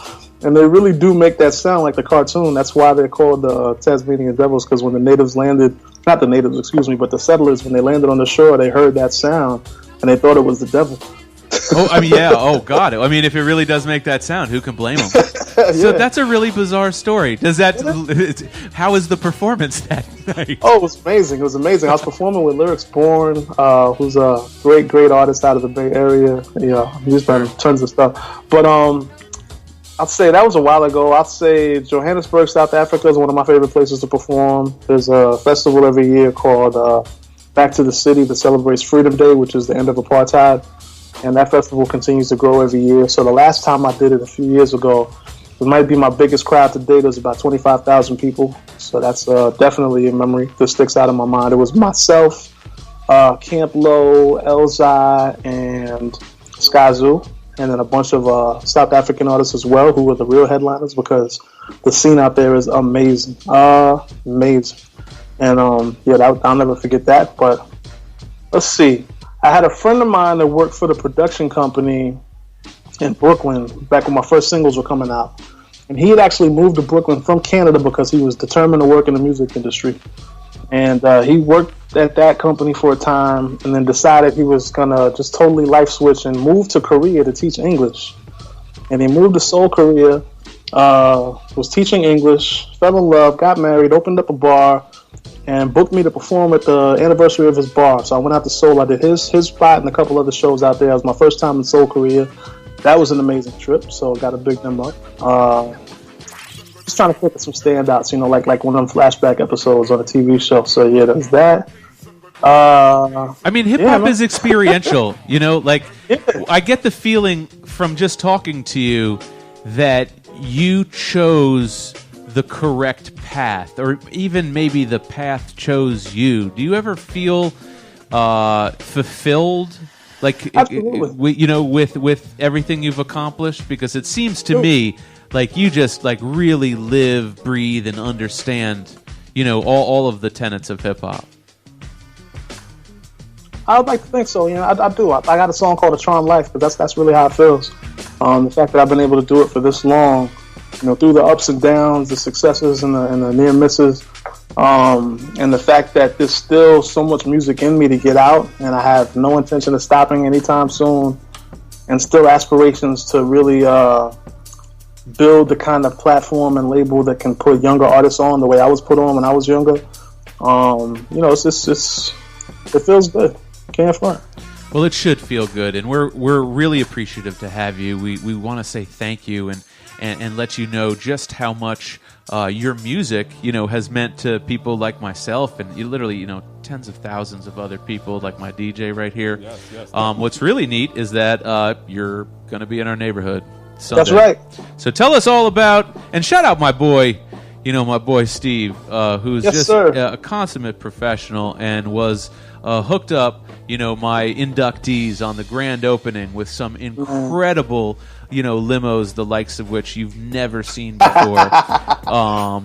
S13: and they really do make that sound like the cartoon. That's why they're called the Tasmanian devils, because when the natives landed, not the natives, excuse me, but the settlers, when they landed on the shore, they heard that sound and they thought it was the devil.
S9: Oh, I mean, yeah. Oh, God. I mean, if it really does make that sound, who can blame them? So that's a really bizarre story. How is the performance that night?
S13: Oh, it was amazing. I was performing with Lyrics Born, who's a great artist out of the Bay Area. He's done tons of stuff. But I'd say that was a while ago. I'd say Johannesburg, South Africa is one of my favorite places to perform. There's a festival every year called Back to the City that celebrates Freedom Day, which is the end of apartheid. And that festival continues to grow every year. So the last time I did it a few years ago, it might be my biggest crowd to date. It was about 25,000 people. So that's definitely a memory that sticks out in my mind. It was myself, Camp Lo, Elzai, and Skyzoo, and then a bunch of South African artists as well, who were the real headliners, because the scene out there is amazing. Amazing. And I'll never forget that. But let's see. I had a friend of mine that worked for the production company in Brooklyn back when my first singles were coming out. And he had actually moved to Brooklyn from Canada because he was determined to work in the music industry. And he worked at that company for a time and then decided he was going to just totally life switch and move to Korea to teach English. And he moved to Seoul, Korea, was teaching English, fell in love, got married, opened up a bar, and booked me to perform at the anniversary of his bar. So I went out to Seoul. I did his spot and a couple other shows out there. It was my first time in Seoul, Korea. That was an amazing trip, so got to big them up. Just trying to think of some standouts, like one of them flashback episodes on a TV show. So yeah, there's that.
S9: I mean, hip hop is experiential. Like I get the feeling from just talking to you that you chose the correct path, or even maybe the path chose you. Do you ever feel fulfilled, like with everything you've accomplished? Because it seems to me like you just like really live, breathe, and understand, all of the tenets of hip hop.
S13: I would like to think so. I do. I got a song called "A Charmed Life," but that's really how it feels. The fact that I've been able to do it for this long, through the ups and downs, the successes and the near misses, and the fact that there's still so much music in me to get out, and I have no intention of stopping anytime soon, and still aspirations to really build the kind of platform and label that can put younger artists on the way I was put on when I was younger. It feels good. Can't front.
S9: Well, it should feel good, and we're really appreciative to have you. We want to say thank you and let you know just how much your music, has meant to people like myself, and literally, tens of thousands of other people, like my DJ right here. Yes, what's really neat is that you're going to be in our neighborhood Sunday.
S13: That's right.
S9: So tell us all about, and shout out my boy, my boy Steve, who's a consummate professional and was hooked up, my inductees on the grand opening with some incredible, limos, the likes of which you've never seen before.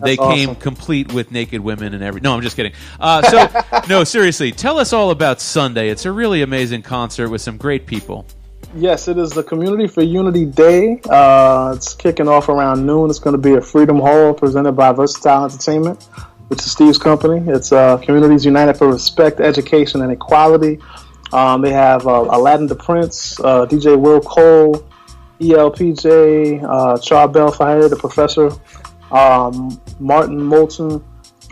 S9: They came complete with naked women and everything. No, I'm just kidding. No, seriously, tell us all about Sunday. It's a really amazing concert with some great people.
S13: Yes, it is the Community for Unity Day. It's kicking off around noon. It's going to be at Freedom Hall, presented by Versatile Entertainment, which is Steve's company. It's Communities United for Respect, Education, and Equality. They have Aladdin the Prince, DJ Will Cole, ELPJ, Charbel Fahir, the Professor, Martin Moulton,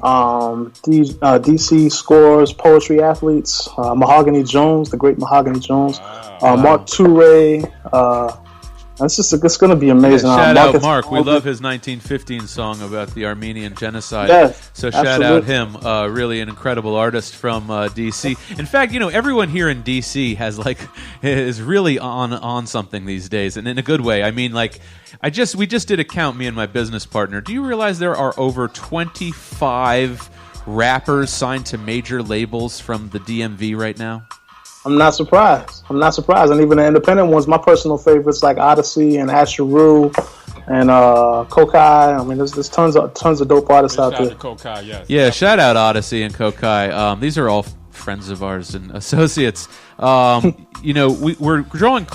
S13: DC Scores, Poetry Athletes, Mahogany Jones, the great Mahogany Jones, Mark Toure. It's going to be amazing.
S9: Shout out Mark. We love his 1915 song about the Armenian genocide.
S13: Yes,
S9: so shout out him. Really an incredible artist from DC. In fact, everyone here in DC is really on something these days, and in a good way. I mean, we just did a count, me and my business partner. Do you realize there are over 25 rappers signed to major labels from the DMV right now?
S13: I'm not surprised. And even the independent ones, my personal favorites like Odyssey and Asheru and Kokai. I mean, there's tons of dope artists out there.
S11: Kokai, yes.
S9: Yeah, shout out Odyssey and Kokai. These are all friends of ours and associates. We're drawing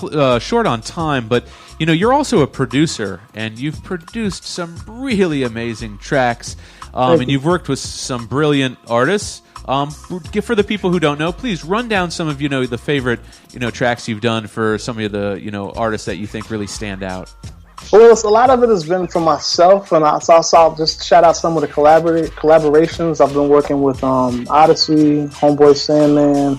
S9: short on time, but you're also a producer, and you've produced some really amazing tracks, and you've worked with some brilliant artists. For the people who don't know, please run down some of the favorite tracks you've done for some of the artists that you think really stand out.
S13: Well, a lot of it has been for myself, and I'll just shout out some of the collaborations. I've been working with Odyssey, Homeboy Sandman.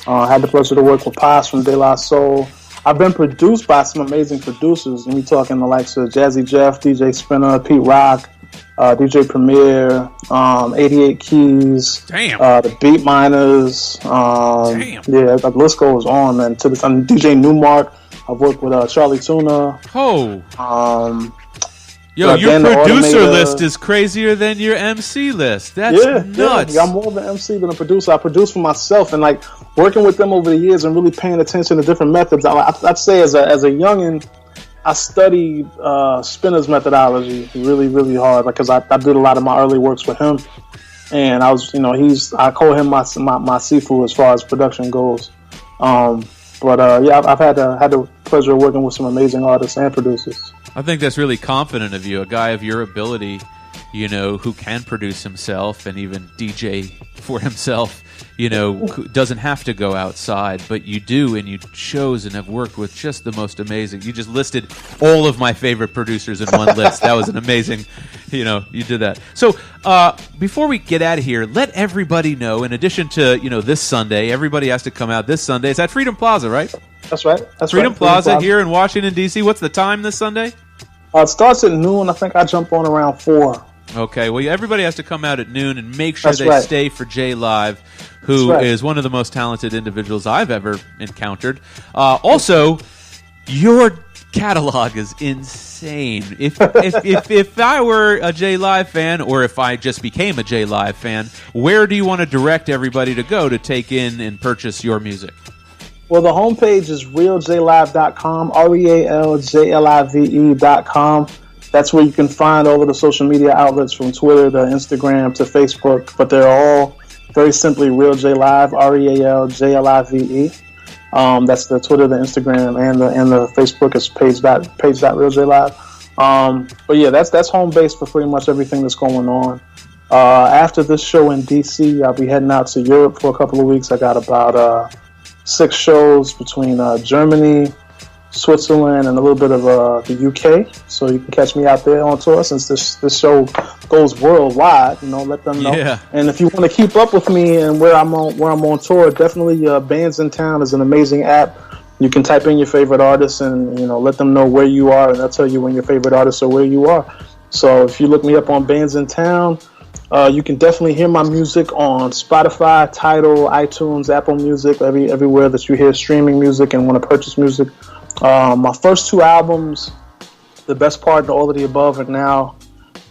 S13: Had the pleasure to work with Paz from De La Soul. I've been produced by some amazing producers, and we talking the likes of Jazzy Jeff, DJ Spinner, Pete Rock, DJ Premier, 88 Keys, the Beat Miners, yeah, the list goes on, man. DJ Newmark, I've worked with Charlie Tuna.
S9: Yo, your producer list is crazier than your MC list. That's nuts.
S13: Yeah, I'm more of an MC than a producer. I produce for myself, and working with them over the years and really paying attention to different methods. I'd say as a youngin', I studied Spinner's methodology really, really hard because I did a lot of my early works with him, and I was, I call him my Sifu as far as production goes. Yeah, I've had the pleasure of working with some amazing artists and producers.
S9: I think that's really confident of you, a guy of your ability, who can produce himself and even DJ for himself, doesn't have to go outside, but you do, and you chose and have worked with just the most amazing. You just listed all of my favorite producers in one list. That was an amazing, you did that. So before we get out of here, let everybody know, in addition to, this Sunday, everybody has to come out this Sunday. It's at Freedom Plaza, right?
S13: That's right.
S9: Freedom Plaza here in Washington, D.C. What's the time this Sunday?
S13: It starts at noon. I think I jump on around 4.
S9: Okay, well, everybody has to come out at noon and make sure
S13: That's
S9: they
S13: right.
S9: stay for Jay Live, who
S13: That's right.
S9: is one of the most talented individuals I've ever encountered. Also, your catalog is insane. If I were a Jay Live fan, or if I just became a Jay Live fan, where do you want to direct everybody to go to take in and purchase your music?
S13: Well, the homepage is realjlive.com, RealJlive.com. That's where you can find all of the social media outlets from Twitter to Instagram to Facebook, but they're all very simply Real J Live, RealJlive. That's the Twitter, the Instagram, and the Facebook is page.realjlive. But yeah, that's home base for pretty much everything that's going on. After this show in DC, I'll be heading out to Europe for a couple of weeks. I got about 6 shows between Germany, Switzerland, and a little bit of the UK. So you can catch me out there on tour since this show goes worldwide. Let them know.
S9: Yeah.
S13: And if you want to keep up with me and where I'm on tour, definitely Bands in Town is an amazing app. You can type in your favorite artists and let them know where you are, and they'll tell you when your favorite artists are where you are. So if you look me up on Bands in Town, you can definitely hear my music on Spotify, Tidal, iTunes, Apple Music, everywhere that you hear streaming music and want to purchase music. My first 2 albums, The Best Part and All of the Above, are now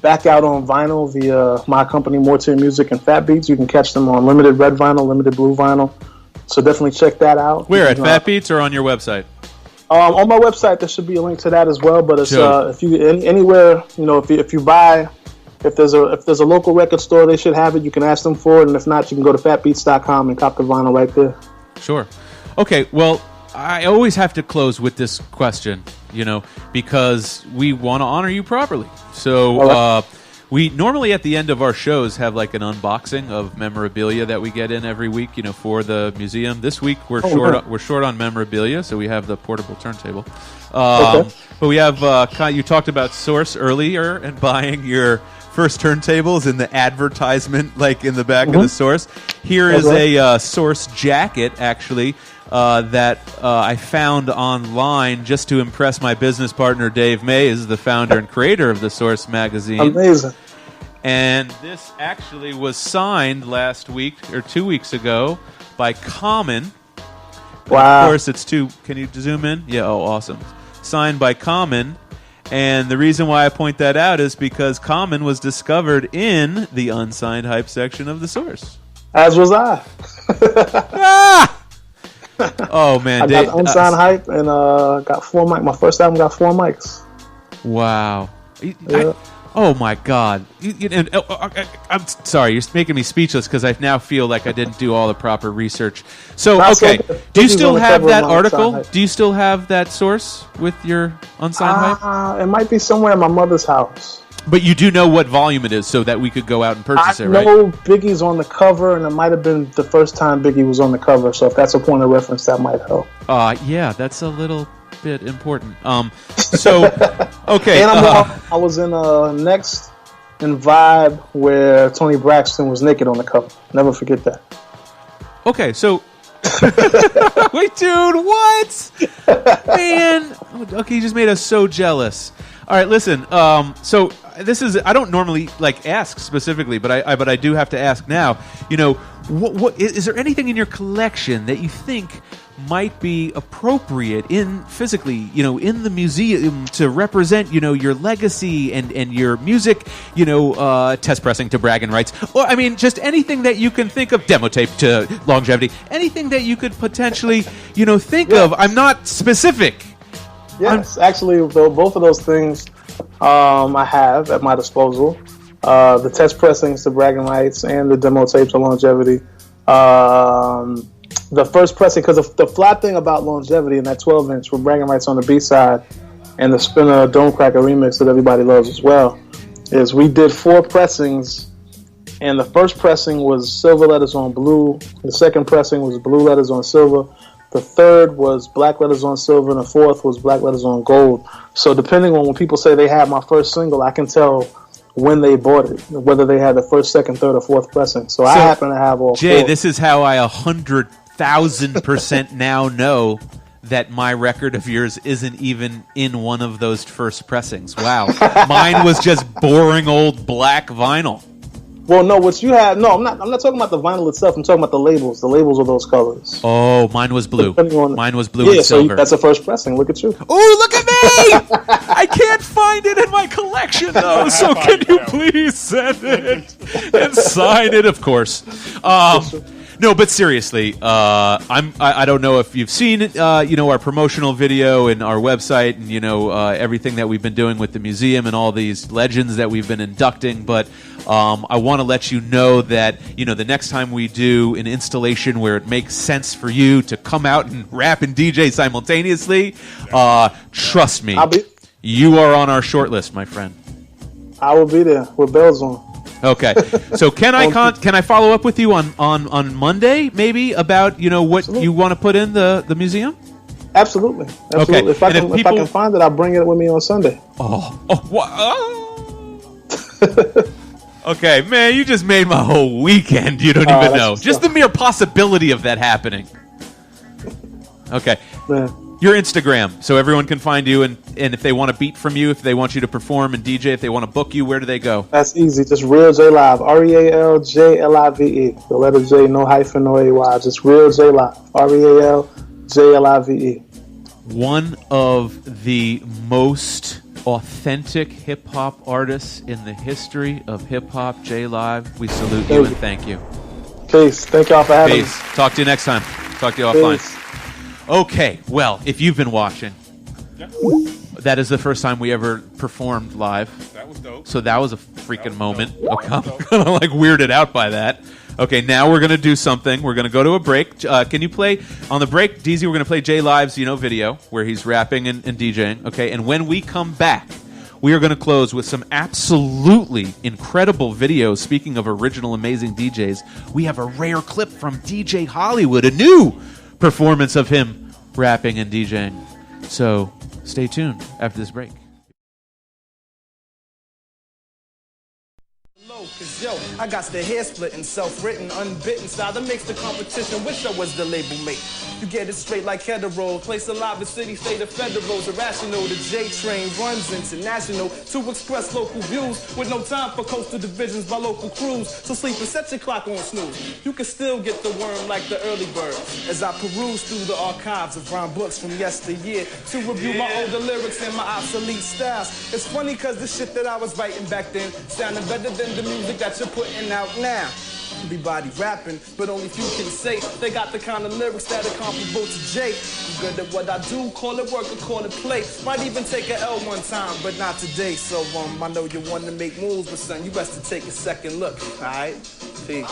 S13: back out on vinyl via my company, Mortier Music and Fat Beats. You can catch them on limited red vinyl, limited blue vinyl. So definitely check that out.
S9: Where, at Fat Beats or on your website?
S13: On my website, there should be a link to that as well. But it's
S9: Sure.
S13: if you anywhere, if you buy. If there's a local record store, they should have it. You can ask them for it, and if not, you can go to fatbeats.com and cop the vinyl right there.
S9: Sure. Okay, well, I always have to close with this question, because we want to honor you properly. So we normally at the end of our shows have like an unboxing of memorabilia that we get in every week, for the museum. This week we're short on memorabilia, so we have the portable turntable. But we have you talked about Source earlier and buying your first turntables in the advertisement, like in the back of the Source. Here is a Source jacket, actually, that I found online just to impress my business partner, Dave Mays, the founder and creator of the Source magazine.
S13: Amazing.
S9: And this actually was signed last week or 2 weeks ago by Common.
S13: Wow.
S9: Of course, it's two. Can you zoom in? Yeah, oh, awesome. Signed by Common. And the reason why I point that out is because Common was discovered in the unsigned hype section of the Source.
S13: As was I.
S9: Oh, man.
S13: I got unsigned hype and got 4 mics. My first album got 4 mics.
S9: Wow.
S13: Yeah.
S9: Oh, my God. I'm sorry. You're making me speechless because I now feel like I didn't do all the proper research. So, okay. Do you still have that article? Do you still have that Source with your unsigned hype?
S13: It might be somewhere in my mother's house.
S9: But you do know what volume it is so that we could go out and purchase it, right?
S13: I know Biggie's on the cover, and it might have been the first time Biggie was on the cover. So if that's a point of reference, that might help.
S9: Yeah, that's a little bit important. So, okay.
S13: And I was in Next and Vibe where Tony Braxton was naked on the cover. Never forget that.
S9: Okay, so... Wait, dude, what? Man. Okay, you just made us so jealous. All right, listen. So this is, I don't normally ask specifically, but I do have to ask now. What is there anything in your collection that you think might be appropriate in physically, in the museum to represent, your legacy and your music, test pressing to bragging rights, or I mean, just anything that you can think of, demo tape to longevity, anything that you could potentially, think of. I'm not specific.
S13: Yes, actually, both of those things I have at my disposal. The test pressings to bragging rights and the demo tapes to longevity. The first pressing, because the flat thing about longevity and that 12-inch with bragging rights on the B-side and the Spinner Dome Cracker remix that everybody loves as well, is we did 4 pressings, and the first pressing was silver letters on blue, the second pressing was blue letters on silver, the third was black letters on silver, and the fourth was black letters on gold. So depending on when people say they had my first single, I can tell when they bought it, whether they had the first, second, third, or fourth pressing. So I happen to have all
S9: Jay,
S13: 4.
S9: this is how I 100,000% now know that my record of yours isn't even in one of those first pressings. Wow. Mine was just boring old black vinyl.
S13: Well, no, what you have... No, I'm not talking about the vinyl itself. I'm talking about the labels. The labels are those colors.
S9: Oh, mine was blue. Mine was blue and
S13: so
S9: silver.
S13: That's a first pressing. Look at you.
S9: Oh, look at me! I can't find it in my collection, though, so can you please send it and sign it, of course. No, but seriously, I don't know if you've seen our promotional video and our website and everything that we've been doing with the museum and all these legends that we've been inducting, but I want to let you know that the next time we do an installation where it makes sense for you to come out and rap and DJ simultaneously, trust me, you are on our short list, my friend.
S13: I will be there with bells on.
S9: Okay, so can I follow up with you on Monday maybe about what
S13: Absolutely.
S9: you want to put in the museum?
S13: Absolutely.
S9: Okay.
S13: If I can find it, I'll bring it with me on Sunday.
S9: Okay, man, you just made my whole weekend. You don't even know. Just the mere possibility of that happening. Okay.
S13: Man.
S9: Your Instagram, so everyone can find you, and if they want to beat from you, if they want you to perform and DJ, if they want to book you, where do they go?
S13: That's easy. Just Real J Live. RealJLive. The letter J, no hyphen, no AY. Just Real J Live. RealJLive.
S9: One of the most authentic hip-hop artists in the history of hip-hop, J Live. We salute you and thank you.
S13: Peace. Thank y'all for having me.
S9: Talk to you next time. Talk to you offline. Okay, well, if you've been watching, that is the first time we ever performed live.
S11: That was dope.
S9: So that was a freaking moment. Okay, I'm kind of weirded out by that. Okay, now we're going to do something. We're going to go to a break. Can you play, on the break, DZ, we're going to play J Live's, video where he's rapping and DJing. Okay, and when we come back, we are going to close with some absolutely incredible videos. Speaking of original amazing DJs, we have a rare clip from DJ Hollywood, a new performance of him rapping and DJing. So stay tuned after this break.
S12: Cause yo, I got the hair splitting, self-written, unbitten style that makes the competition wish I was the label mate. You get it straight like hetero, place alive in city, state of federals, irrational. The J train runs international to express local views with no time for coastal divisions by local crews. So sleep and set your clock on snooze. You can still get the worm like the early bird as I peruse through the archives of rhyme books from yesteryear to review my older lyrics and my obsolete styles. It's funny cause the shit that I was writing back then sounding better than the music that you're putting out now. Everybody rapping, but only few can say they got the kind of lyrics that are comparable to Jay. I'm good at what I do, call it work or call it play. Might even take a L one time, but not today. So I know you want to make moves, but son, you best to take a second look. All right, peace.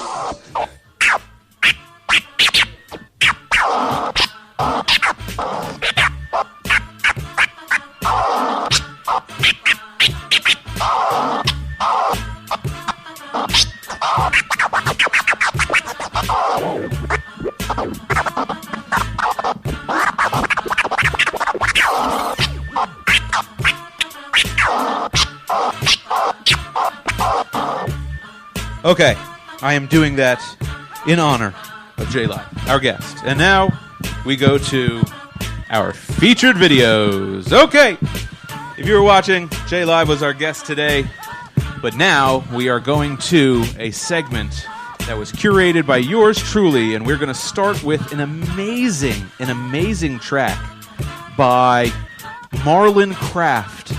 S9: Okay, I am doing that in honor of J Live, our guest. And now we go to our featured videos. Okay, if you were watching, J Live was our guest today. But now we are going to a segment that was curated by yours truly, and we're going to start with an amazing track by Marlon Craft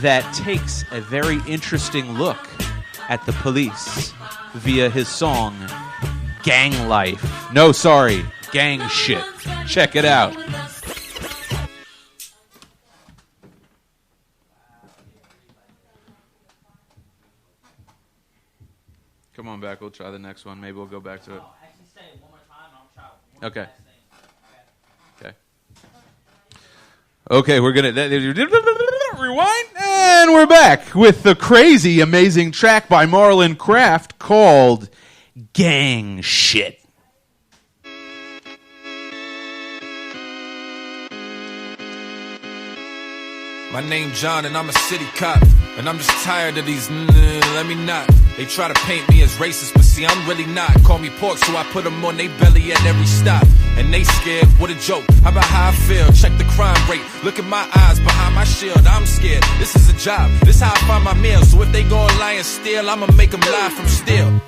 S9: that takes a very interesting look at the police via his song Gang Life. No, sorry, Gang Shit. Check it out. Come on back, we'll try the next one. Maybe we'll go back to it. Okay. Okay, we're going to rewind, and we're back with the crazy, amazing track by Marlon Craft called Gang Shit.
S14: My name John and I'm a city cop. And I'm just tired of these let me not. They try to paint me as racist, but see I'm really not. Call me pork, so I put them on they belly at every stop. And they scared, what a joke, how about how I feel? Check the crime rate, look at my eyes behind my shield. I'm scared, this is a job, this how I find my meal. So if they gon' lie and steal, I'ma make them lie from still.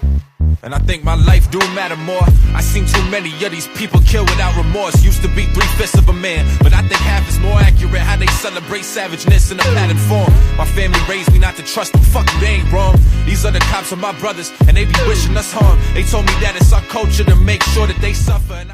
S14: And I think my life do matter more. I seen too many of these people kill without remorse. Used to be 3/5 of a man, but I think half is more accurate. How they celebrate savageness in a patterned form. My family raised me not to trust them. Fuck you, they ain't wrong. These other cops are my brothers, and they be wishing us harm. They told me that it's our culture to make sure that they suffer. And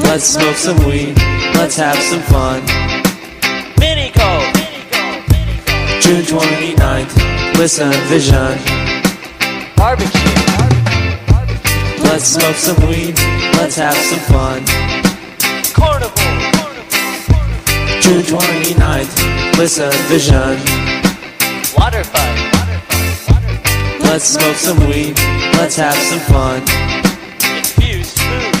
S15: Let's smoke some weed, let's have some fun. Mini Cove, June 29th, listen Vision. Barbecue. Let's smoke some weed, let's have some fun. Carnival, June 29th, listen Vision. Water fight. Let's smoke some weed, let's have some fun. Infused food.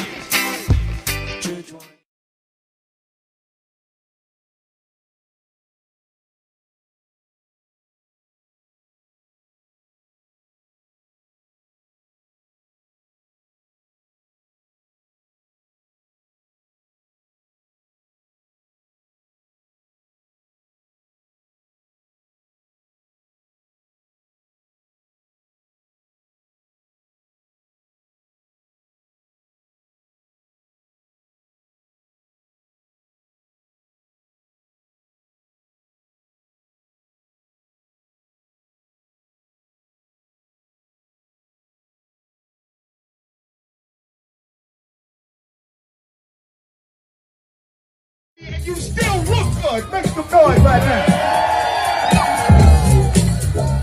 S6: You still look good. Make some noise right now.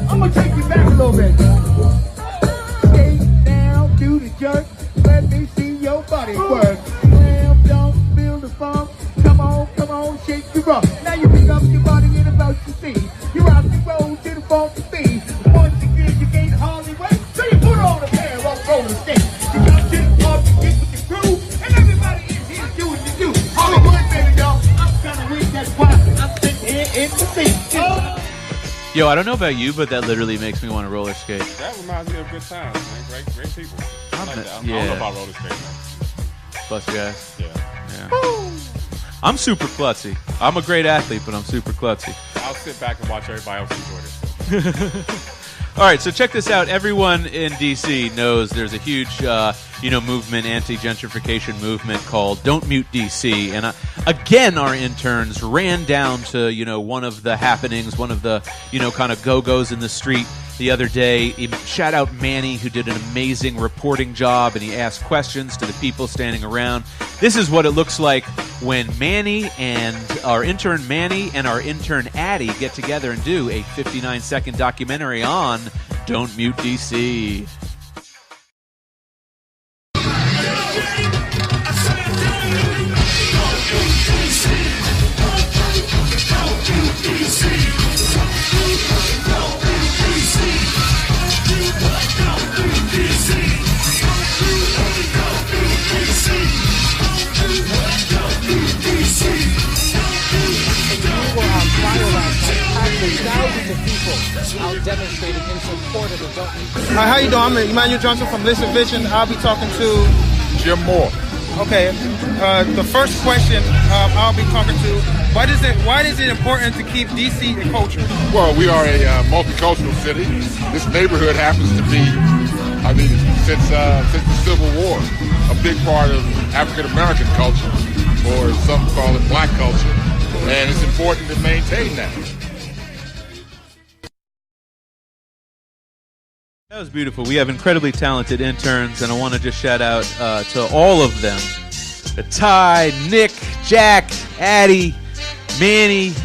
S6: I'm gonna take you back a little bit. Skate down, do the jerk. Let me see your body work. Slam, don't feel the funk. Come on, shake the rump. Now you pick up your body in about your feet. You're out the road to the funky beat. Once again, you can't hardly wait. So you put on a pair of roller skates. You come to the park, you get with the crew, and everybody in here doing the do. Hollywood, baby, y'all. That's why I'm sitting here in the seat.
S9: Yo, I don't know about you, but that literally makes me want to roller skate.
S11: That reminds me of good times, man. Great people. I don't
S9: Yeah.
S11: know about roller skating.
S9: Plus guys.
S11: Yeah.
S9: I'm super klutzy. I'm a great athlete, but I'm super klutzy.
S11: I'll sit back and watch everybody else enjoy this.
S9: All right, so check this out. Everyone in D.C. knows there's a huge, movement, anti-gentrification movement called Don't Mute D.C. And again, our interns ran down to, one of the happenings, one of the, kind of go-go's in the street the other day. Shout out Manny, who did an amazing reporting job, and he asked questions to the people standing around. This is what it looks like when Manny and our intern Addie get together and do a 59-second documentary on Don't Mute DC.
S16: Thousands of people out demonstrating in support of the Don't Mute.
S17: Hi, how you doing? I'm Emmanuel Johnson from Listen Vision. I'll be talking to
S18: Jim Moore.
S17: Okay. The first question I'll be talking to: why is it important to keep DC a culture?
S18: Well, we are a multicultural city. This neighborhood happens to be, since the Civil War, a big part of African American culture, or some call it Black culture, and it's important to maintain that.
S9: That was beautiful. We have incredibly talented interns, and I want to just shout out to all of them. Ty, Nick, Jack, Addie, Manny,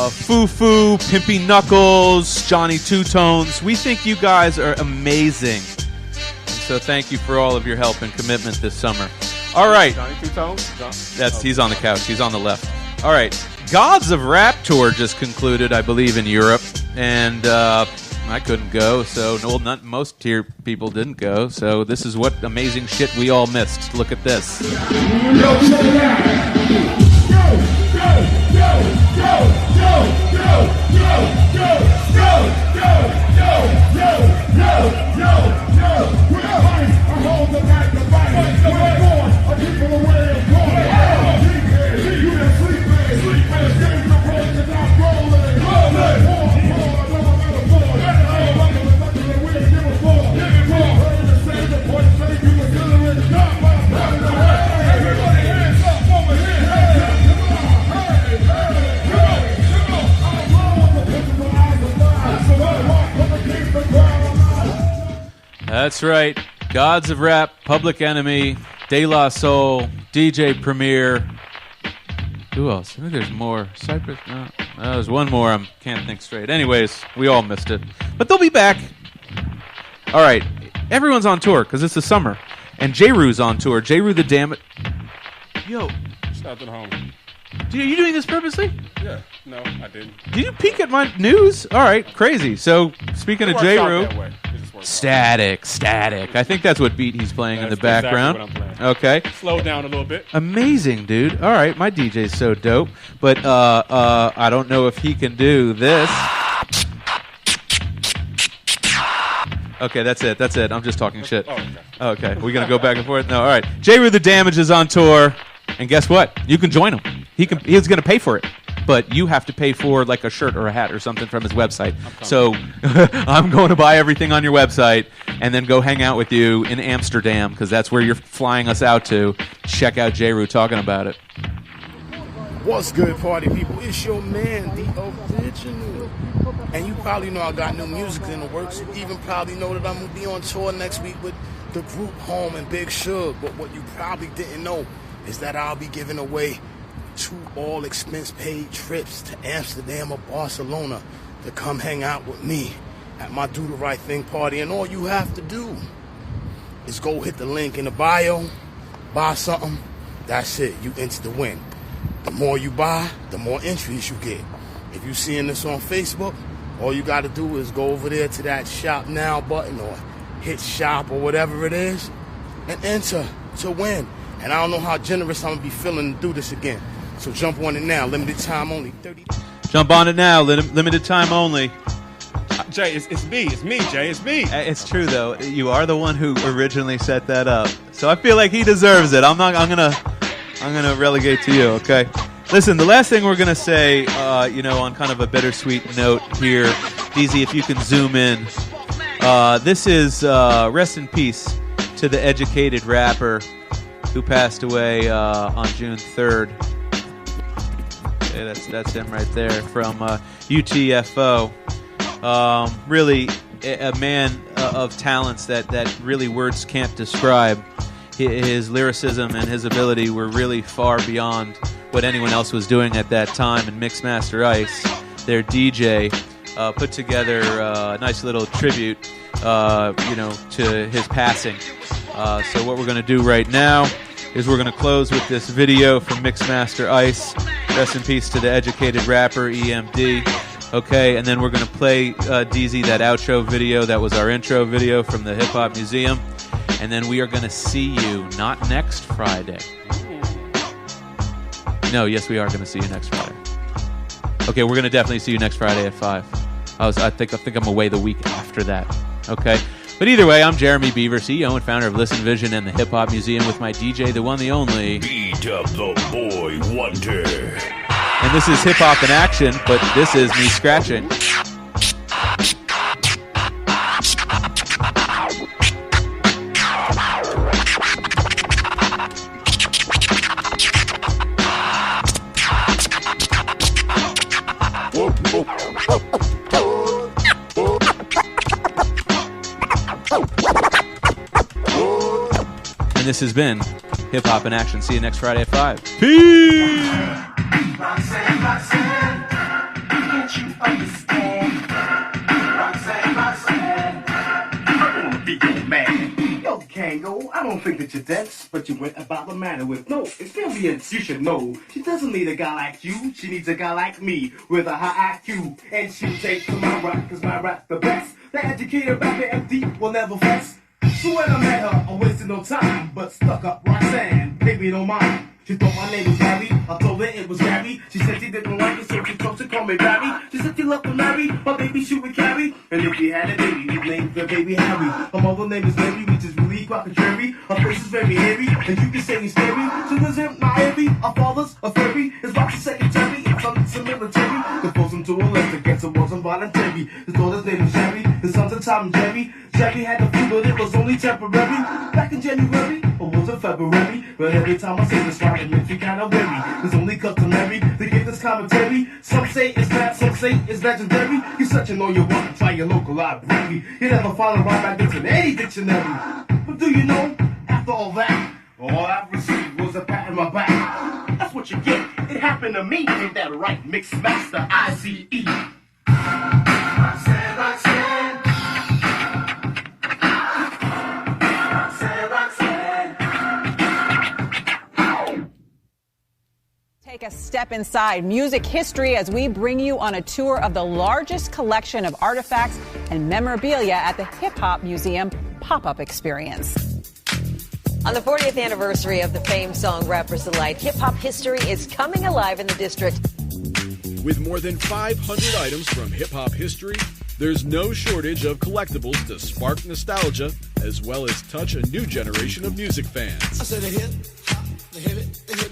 S9: Fufu, Pimpy Knuckles, Johnny Two Tones. We think you guys are amazing. So thank you for all of your help and commitment this summer. All right.
S11: Johnny Two Tones?
S9: He's on the couch. He's on the left. All right. Gods of Rap Tour just concluded, I believe, in Europe. And I couldn't go, so most tier people didn't go. So this is what amazing shit we all missed. Look at this. That's right. Gods of Rap, Public Enemy, De La Soul, DJ Premier. Who else? I think there's more. Cypress? No. There's one more. I can't think straight. Anyways, we all missed it. But they'll be back. All right. Everyone's on tour because it's the summer. And J-Ru's on tour. J-Ru the Damn It. Yo.
S11: Stopped at home.
S9: Are you doing this purposely?
S11: Yeah. No, I didn't.
S9: Did you peek at my news? All right. Crazy. So, speaking of J-Ru. Static. I think that's what beat he's playing in the background.
S11: Exactly what I'm
S9: playing. Okay.
S11: Slow down a little bit.
S9: Amazing, dude. All right, my DJ's so dope, but I don't know if he can do this. Okay, that's it. I'm just talking shit. Okay. We're gonna go back and forth. No, all right. J-Ru the Damage is on tour, and guess what? You can join him. He's gonna pay for it. But you have to pay for like a shirt or a hat or something from his website. So I'm going to buy everything on your website and then go hang out with you in Amsterdam because that's where you're flying us out to. Check out J-Ru talking about it.
S19: What's good, party people? It's your man, the original. And you probably know I got new music in the works. You even probably know that I'm going to be on tour next week with the group Home and Big Suge. But what you probably didn't know is that I'll be giving away 2 all-expense-paid trips to Amsterdam or Barcelona to come hang out with me at my Do the Right Thing party. And all you have to do is go hit the link in the bio, buy something. That's it. You enter the win. The more you buy, the more entries you get. If you're seeing this on Facebook, all you got to do is go over there to that Shop Now button or hit shop or whatever it is and enter to win. And I don't know how generous I'm going to be feeling to do this again. So jump on it now. Limited time only. 30.
S9: Jump on it now. Limited time only.
S11: Jay, it's me. It's me, Jay. It's me.
S9: It's true, though. You are the one who originally set that up. So I feel like he deserves it. I'm gonna relegate to you, okay? Listen, the last thing we're going to say, on kind of a bittersweet note here, DZ, if you can zoom in. This is rest in peace to the educated rapper who passed away on June 3rd. Yeah, that's him right there from UTFO. Really a man of talents that really words can't describe. His lyricism and his ability were really far beyond what anyone else was doing at that time. And Mixmaster Ice, their DJ, put together a nice little tribute, to his passing. So what we're going to do right now is we're going to close with this video from Mixmaster Ice. Rest in peace to the educated rapper, EMD. Okay, and then we're going to play, DZ, that outro video. That was our intro video from the Hip Hop Museum. And then we are going to see you not next Friday. No, yes, we are going to see you next Friday. Okay, we're going to definitely see you next Friday at 5. I think I'm away the week after that. Okay? But either way, I'm Jeremy Beaver, CEO and founder of Listen Vision and the Hip Hop Museum with my DJ, the one, the only...
S10: Beat up the boy wonder.
S9: And this is Hip Hop in Action, but this is me scratching. And this has been Hip Hop in Action. See you next Friday at 5. Peace!
S12: Kango. I don't think that you're dense, but you went about the matter with no experience. You should know she doesn't need a guy like you. She needs a guy like me with a high IQ. And she'll take to my rap, cause my rap the best. The educated rapper MD will never fuss. So when I met her, I wasted no time, but stuck up Roxanne, baby don't mind. She thought my name was Gary, I told her it was Gary. She said she didn't like it, so she chose to call me Barry. She said she loved to marry, my baby she would carry. And if we had a baby, we'd name the baby Harry. Her mother name is Mary, which is really contrary. Her face is very hairy, and you can say he's scary. So there's him, not heavy, our father's a fairy. His wife's a secretary, his son's a military. The force him to a list against it wasn't voluntary. His daughter's name is Jerry, his son's a Tom and Jerry. Jerry had the flu, but it was only temporary. Back in January, or was it February? But every time I say this rhyme, it makes me kinda weary. It's only customary to give this commentary. Some say it's bad, some say it's legendary. You're searching all you want to try your local library. You never find a rhyme like this in any dictionary. But do you know, after all that, all I received was a pat on my back. That's what you get. It happened to me. Ain't that right? Mix Master ICE. Roxanne, Roxanne.
S1: Take a step inside music history as we bring you on a tour of the largest collection of artifacts and memorabilia at the Hip Hop Museum pop-up experience.
S2: On the 40th anniversary of the famed song Rappers Delight, hip-hop history is coming alive in the district.
S3: With more than 500 items from hip-hop history, there's no shortage of collectibles to spark nostalgia as well as touch a new generation of music fans.
S4: I said a hip hop, the hip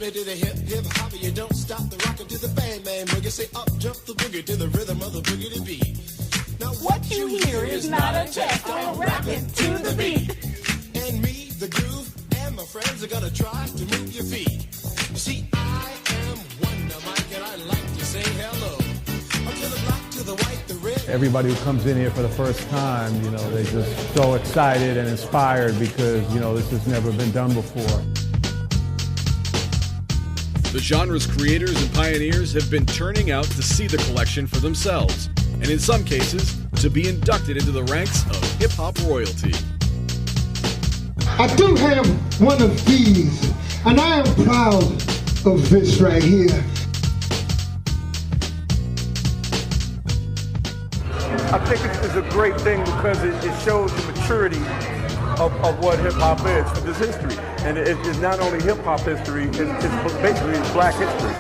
S4: it to the hip hop, you don't stop the rockin' to the bang bang boogie. Say up jump the boogie to the rhythm of the boogie to beat. Now what you hear is not a test, I'm rapping to the beat. And me, the groove, and my friends are gonna try to move your feet. You see, I am Wonder Mike, and I like to say hello. Up to the black, to the white, the red.
S5: Everybody who comes in here for the first time, you know, they're just so excited and inspired because, you know, this has never been done before.
S3: The genre's creators and pioneers have been turning out to see the collection for themselves, and in some cases, to be inducted into the ranks of hip-hop royalty.
S6: I do have one of these, and I am proud of this right here.
S7: I think it's a great thing because it shows the maturity of what hip-hop is for this history. And it's not only hip-hop history, it's basically black history.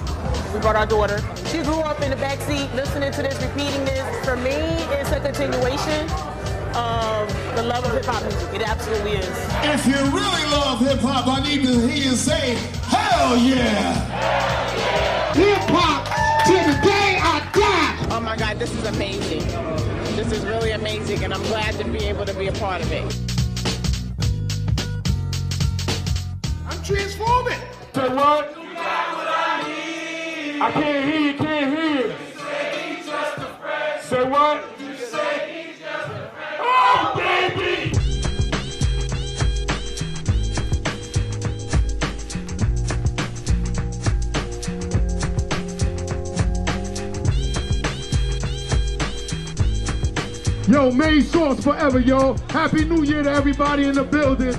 S8: We brought our daughter. She grew up in the backseat listening to this, repeating this. For me, it's a continuation of the love of hip-hop music. It absolutely is.
S6: If you really love hip-hop, I need to hear you say, hell yeah! Hip-hop till the day I die!
S8: Oh my God, this is amazing. This is really amazing, and I'm glad to be able to be a part of it.
S6: I'm transforming!
S7: Say what?
S6: You got what I need!
S7: I can't hear you, can't hear you.
S6: You say he's just a friend.
S7: Say what?
S6: You say he's just a friend.
S7: Oh, baby!
S6: Yo, main source forever, yo. Happy New Year to everybody in the building.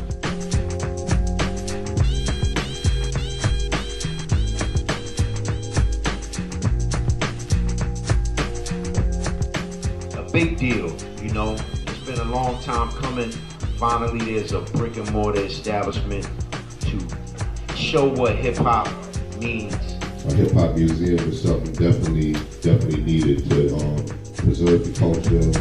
S20: A big deal, you know. It's been a long time coming. Finally, there's a brick and mortar establishment to show what hip hop means.
S21: A hip hop museum is something definitely needed to preserve the culture.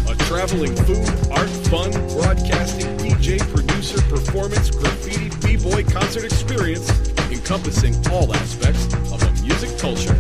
S3: A traveling food, art, fun, broadcasting, DJ, producer, performance, graffiti, b-boy concert experience encompassing all aspects of a music culture.